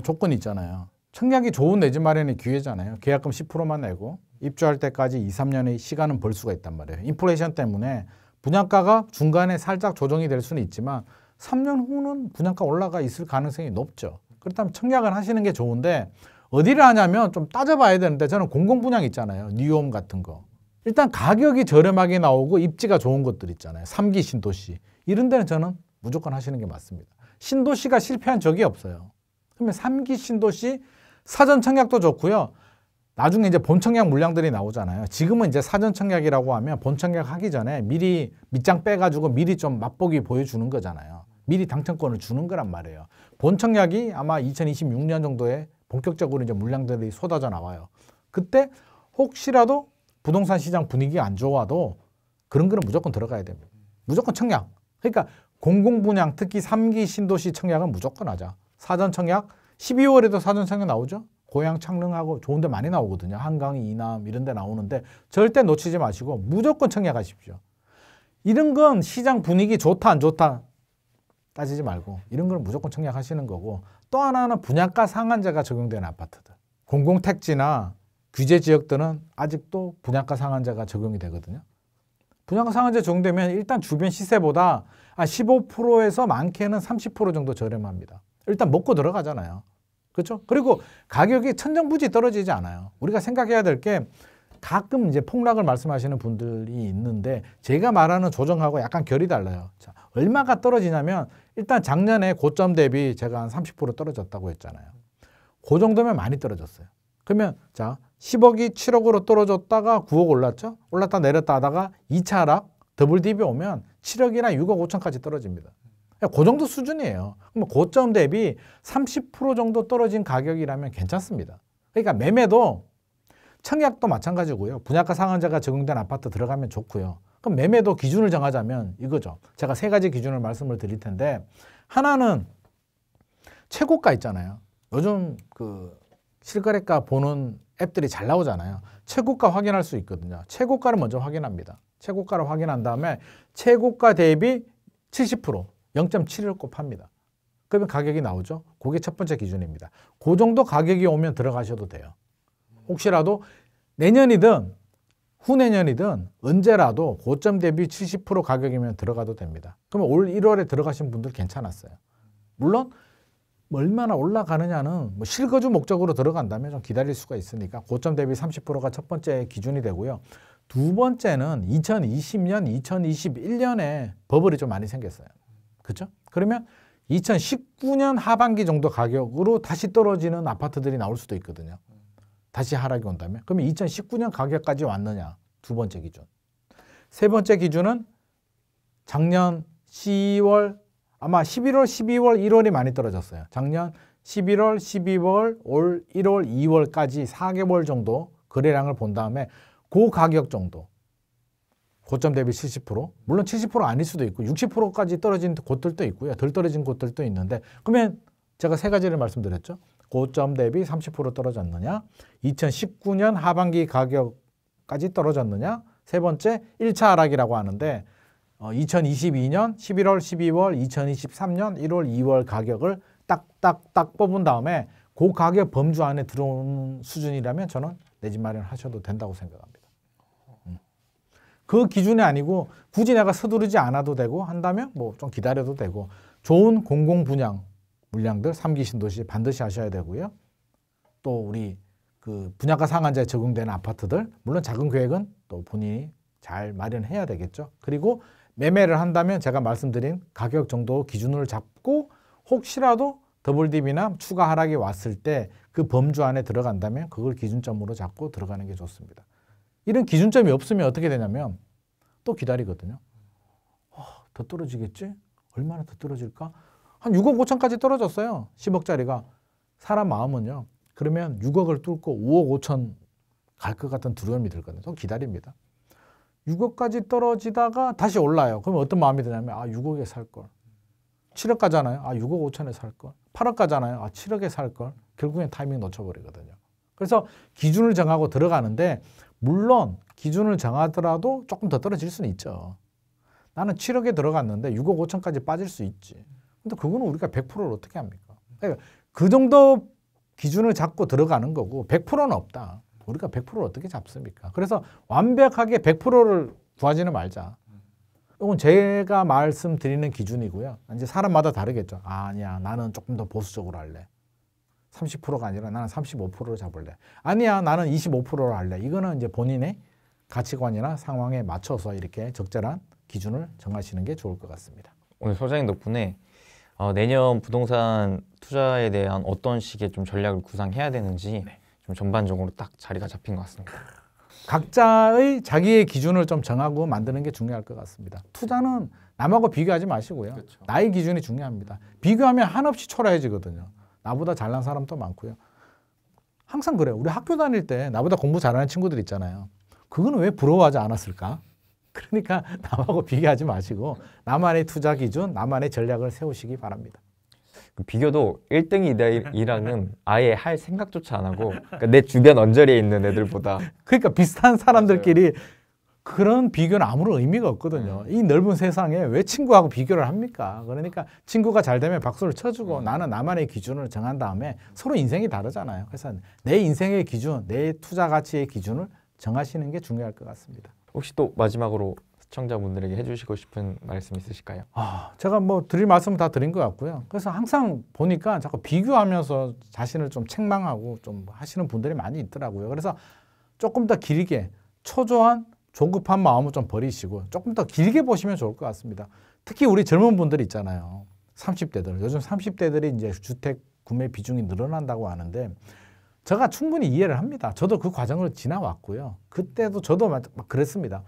조건이 있잖아요. 청약이 좋은 내 집 마련의 기회잖아요. 계약금 10%만 내고 입주할 때까지 2, 3년의 시간은 벌 수가 있단 말이에요. 인플레이션 때문에 분양가가 중간에 살짝 조정이 될 수는 있지만 3년 후는 분양가 올라가 있을 가능성이 높죠. 그렇다면 청약을 하시는 게 좋은데 어디를 하냐면 좀 따져봐야 되는데, 저는 공공분양 있잖아요. 뉴홈 같은 거. 일단 가격이 저렴하게 나오고 입지가 좋은 것들 있잖아요. 3기 신도시. 이런 데는 저는 무조건 하시는 게 맞습니다. 신도시가 실패한 적이 없어요. 그러면 3기 신도시 사전 청약도 좋고요. 나중에 이제 본 청약 물량들이 나오잖아요. 지금은 이제 사전 청약이라고 하면 본 청약 하기 전에 미리 밑장 빼가지고 미리 좀 맛보기 보여주는 거잖아요. 미리 당첨권을 주는 거란 말이에요. 본 청약이 아마 2026년 정도에 본격적으로 이제 물량들이 쏟아져 나와요. 그때 혹시라도 부동산 시장 분위기가 안 좋아도 그런 거는 무조건 들어가야 됩니다. 무조건 청약. 그러니까 공공분양, 특히 3기 신도시 청약은 무조건 하자. 사전 청약, 12월에도 사전 청약 나오죠. 고양 창릉하고 좋은 데 많이 나오거든요. 한강, 이남 이런 데 나오는데 절대 놓치지 마시고 무조건 청약하십시오. 이런 건 시장 분위기 좋다 안 좋다 따지지 말고 이런 건 무조건 청약하시는 거고, 또 하나는 분양가 상한제가 적용되는 아파트들. 공공택지나 규제 지역들은 아직도 분양가 상한제가 적용이 되거든요. 분양가 상한제 적용되면 일단 주변 시세보다 15%에서 많게는 30% 정도 저렴합니다. 일단 먹고 들어가잖아요. 그렇죠? 그리고 가격이 천정부지 떨어지지 않아요. 우리가 생각해야 될 게, 가끔 이제 폭락을 말씀하시는 분들이 있는데 제가 말하는 조정하고 약간 결이 달라요. 자, 얼마가 떨어지냐면 일단 작년에 고점 대비 제가 한 30% 떨어졌다고 했잖아요. 그 정도면 많이 떨어졌어요. 그러면 자, 10억이 7억으로 떨어졌다가 9억 올랐죠? 올랐다 내렸다 하다가 2차 하락, 더블 딥이 오면 7억이나 6억 5천까지 떨어집니다. 그 정도 수준이에요. 그럼 고점 대비 30% 정도 떨어진 가격이라면 괜찮습니다. 그러니까 매매도 청약도 마찬가지고요. 분양가 상한제가 적용된 아파트 들어가면 좋고요. 그럼 매매도 기준을 정하자면 이거죠. 제가 세 가지 기준을 말씀을 드릴 텐데, 하나는 최고가 있잖아요. 요즘 그 실거래가 보는 앱들이 잘 나오잖아요. 최고가 확인할 수 있거든요. 최고가를 먼저 확인합니다. 최고가를 확인한 다음에 최고가 대비 70%, 0.7을 곱합니다. 그러면 가격이 나오죠. 그게 첫 번째 기준입니다. 그 정도 가격이 오면 들어가셔도 돼요. 혹시라도 내년이든 후내년이든 언제라도 고점 대비 70% 가격이면 들어가도 됩니다. 그러면 올 1월에 들어가신 분들 괜찮았어요. 물론 얼마나 올라가느냐는 뭐 실거주 목적으로 들어간다면 좀 기다릴 수가 있으니까 고점 대비 30%가 첫 번째 기준이 되고요. 두 번째는 2020년, 2021년에 버블이 좀 많이 생겼어요. 그렇죠? 그러면 2019년 하반기 정도 가격으로 다시 떨어지는 아파트들이 나올 수도 있거든요. 다시 하락이 온다면. 그러면 2019년 가격까지 왔느냐? 두 번째 기준. 세 번째 기준은 작년 10월, 아마 11월, 12월, 1월이 많이 떨어졌어요. 작년 11월, 12월, 올 1월, 2월까지 4개월 정도 거래량을 본 다음에 그 가격 정도. 고점 대비 70%. 물론 70% 아닐 수도 있고 60%까지 떨어진 곳들도 있고요. 덜 떨어진 곳들도 있는데, 그러면 제가 세 가지를 말씀드렸죠. 고점 대비 30% 떨어졌느냐? 2019년 하반기 가격까지 떨어졌느냐? 세 번째 1차 하락이라고 하는데 2022년 11월, 12월, 2023년 1월, 2월 가격을 딱딱딱 뽑은 다음에 그 가격 범주 안에 들어오는 수준이라면 저는 내 집 마련하셔도 된다고 생각합니다. 그 기준이 아니고 굳이 내가 서두르지 않아도 되고 한다면 뭐 좀 기다려도 되고 좋은 공공 분양 물량들 3기 신도시 반드시 하셔야 되고요. 또 우리 그 분양가 상한제에 적용되는 아파트들 물론 작은 계획은 또 본인이 잘 마련해야 되겠죠. 그리고 매매를 한다면 제가 말씀드린 가격 정도 기준을 잡고 혹시라도 더블 딥이나 추가 하락이 왔을 때 그 범주 안에 들어간다면 그걸 기준점으로 잡고 들어가는 게 좋습니다. 이런 기준점이 없으면 어떻게 되냐면 또 기다리거든요. 더 떨어지겠지? 얼마나 더 떨어질까? 한 6억 5천까지 떨어졌어요. 10억짜리가. 사람 마음은요. 그러면 6억을 뚫고 5억 5천 갈 것 같은 두려움이 들거든요. 또 기다립니다. 6억까지 떨어지다가 다시 올라요. 그러면 어떤 마음이 드냐면 6억에 살 걸. 7억 가잖아요. 6억 5천에 살 걸. 8억 가잖아요. 7억에 살 걸. 결국엔 타이밍 놓쳐버리거든요. 그래서 기준을 정하고 들어가는데 물론 기준을 정하더라도 조금 더 떨어질 수는 있죠. 나는 7억에 들어갔는데 6억 5천까지 빠질 수 있지. 근데 그거는 우리가 100%를 어떻게 합니까? 그러니까 그 정도 기준을 잡고 들어가는 거고 100%는 없다. 우리가 100%를 어떻게 잡습니까? 그래서 완벽하게 100%를 구하지는 말자. 이건 제가 말씀드리는 기준이고요. 이제 사람마다 다르겠죠. 아니야, 나는 조금 더 보수적으로 할래. 30%가 아니라 나는 35%를 잡을래. 아니야, 나는 25%를 할래. 이거는 이제 본인의 가치관이나 상황에 맞춰서 이렇게 적절한 기준을 정하시는 게 좋을 것 같습니다. 오늘 소장님 덕분에 내년 부동산 투자에 대한 어떤 식의 좀 전략을 구상해야 되는지 좀 전반적으로 딱 자리가 잡힌 것 같습니다. 각자의 자기의 기준을 좀 정하고 만드는 게 중요할 것 같습니다. 투자는 남하고 비교하지 마시고요. 그렇죠. 나의 기준이 중요합니다. 비교하면 한없이 초라해지거든요. 나보다 잘난 사람도 많고요. 항상 그래요. 우리 학교 다닐 때 나보다 공부 잘하는 친구들 있잖아요. 그거는 왜 부러워하지 않았을까? 그러니까 남하고 비교하지 마시고 나만의 투자 기준, 나만의 전략을 세우시기 바랍니다. 비교도 1등이 2등은 아예 할 생각조차 안 하고 그러니까 내 주변 언저리에 있는 애들보다 그러니까 비슷한 사람들끼리 그런 비교는 아무런 의미가 없거든요. 이 넓은 세상에 왜 친구하고 비교를 합니까? 그러니까 친구가 잘 되면 박수를 쳐주고 나는 나만의 기준을 정한 다음에 서로 인생이 다르잖아요. 그래서 내 인생의 기준, 내 투자 가치의 기준을 정하시는 게 중요할 것 같습니다. 혹시 또 마지막으로 시청자분들에게 해주시고 싶은 말씀 있으실까요? 제가 뭐 드릴 말씀 다 드린 것 같고요. 그래서 항상 보니까 자꾸 비교하면서 자신을 좀 책망하고 좀 하시는 분들이 많이 있더라고요. 그래서 조금 더 길게 초조한 조급한 마음을 좀 버리시고 조금 더 길게 보시면 좋을 것 같습니다. 특히 우리 젊은 분들 있잖아요. 30대들. 요즘 30대들이 이제 주택 구매 비중이 늘어난다고 하는데 제가 충분히 이해를 합니다. 저도 그 과정을 지나왔고요. 그때도 저도 막 그랬습니다.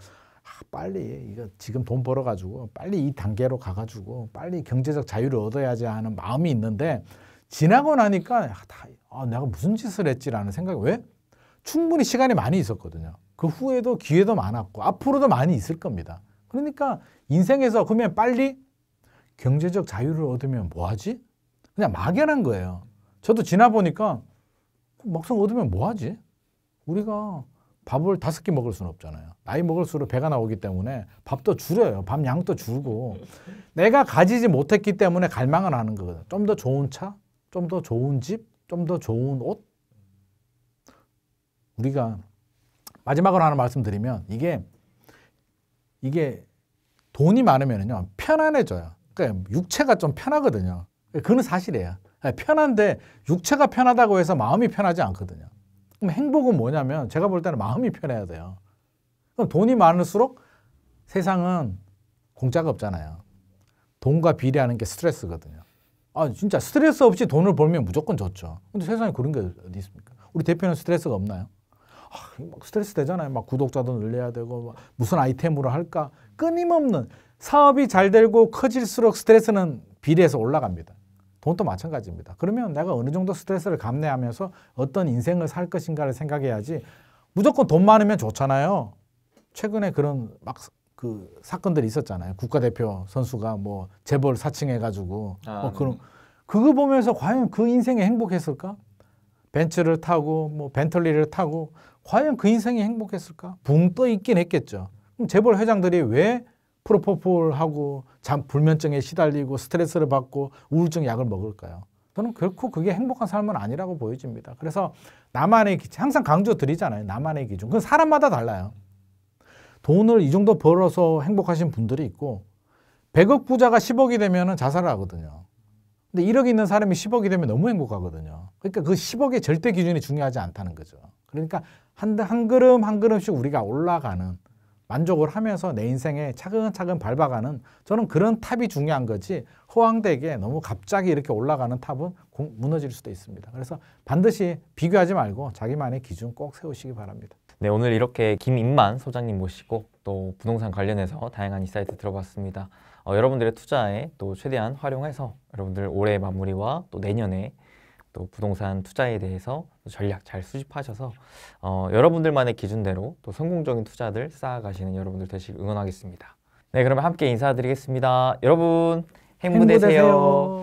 빨리 이거 지금 돈 벌어가지고 빨리 이 단계로 가가지고 빨리 경제적 자유를 얻어야지 하는 마음이 있는데 지나고 나니까 내가 무슨 짓을 했지라는 생각이 왜? 충분히 시간이 많이 있었거든요. 그 후에도 기회도 많았고 앞으로도 많이 있을 겁니다. 그러니까 인생에서 그러면 빨리 경제적 자유를 얻으면 뭐하지? 그냥 막연한 거예요. 저도 지나보니까 막상 얻으면 뭐하지? 우리가 밥을 5끼 먹을 수는 없잖아요. 나이 먹을수록 배가 나오기 때문에 밥도 줄여요. 밥 양도 줄고. 내가 가지지 못했기 때문에 갈망을 하는 거거든요. 좀 더 좋은 차, 좀 더 좋은 집, 좀 더 좋은 옷. 우리가 마지막으로 하나 말씀드리면 이게 돈이 많으면요 편안해져요. 그러니까 육체가 좀 편하거든요. 그건 사실이에요. 편한데 육체가 편하다고 해서 마음이 편하지 않거든요. 그럼 행복은 뭐냐면 제가 볼 때는 마음이 편해야 돼요. 그럼 돈이 많을수록 세상은 공짜가 없잖아요. 돈과 비례하는 게 스트레스거든요. 진짜 스트레스 없이 돈을 벌면 무조건 좋죠. 근데 세상에 그런 게 어디 있습니까? 우리 대표는 스트레스가 없나요? 막 스트레스 되잖아요. 막 구독자도 늘려야 되고 무슨 아이템으로 할까? 끊임없는 사업이 잘 되고 커질수록 스트레스는 비례해서 올라갑니다. 돈도 마찬가지입니다. 그러면 내가 어느 정도 스트레스를 감내하면서 어떤 인생을 살 것인가를 생각해야지 무조건 돈 많으면 좋잖아요. 최근에 그런 막 그 사건들이 있었잖아요. 국가대표 선수가 뭐 재벌 사칭해가지고 그거 보면서 과연 그 인생에 행복했을까? 벤츠를 타고 뭐 벤틀리를 타고 과연 그 인생이 행복했을까? 붕 떠 있긴 했겠죠. 그럼 재벌 회장들이 왜 프로포폴하고 불면증에 시달리고 스트레스를 받고 우울증 약을 먹을까요? 저는 결코 그게 행복한 삶은 아니라고 보여집니다. 그래서 나만의 기준, 항상 강조드리잖아요. 나만의 기준. 그건 사람마다 달라요. 돈을 이 정도 벌어서 행복하신 분들이 있고 100억 부자가 10억이 되면 자살을 하거든요. 근데 1억이 있는 사람이 10억이 되면 너무 행복하거든요. 그러니까 그 10억의 절대 기준이 중요하지 않다는 거죠. 그러니까 한 걸음 한 걸음씩 우리가 올라가는, 만족을 하면서 내 인생에 차근차근 밟아가는, 저는 그런 탑이 중요한 거지 허황되게 너무 갑자기 이렇게 올라가는 탑은 무너질 수도 있습니다. 그래서 반드시 비교하지 말고 자기만의 기준 꼭 세우시기 바랍니다. 네, 오늘 이렇게 김인만 소장님 모시고 또 부동산 관련해서 다양한 인사이트 들어봤습니다. 여러분들의 투자에 또 최대한 활용해서 여러분들 올해 마무리와 또 내년에 또 부동산 투자에 대해서 전략 잘 수집하셔서 여러분들만의 기준대로 또 성공적인 투자들 쌓아가시는 여러분들 되시길 응원하겠습니다. 네, 그러면 함께 인사드리겠습니다. 여러분 행복 되세요.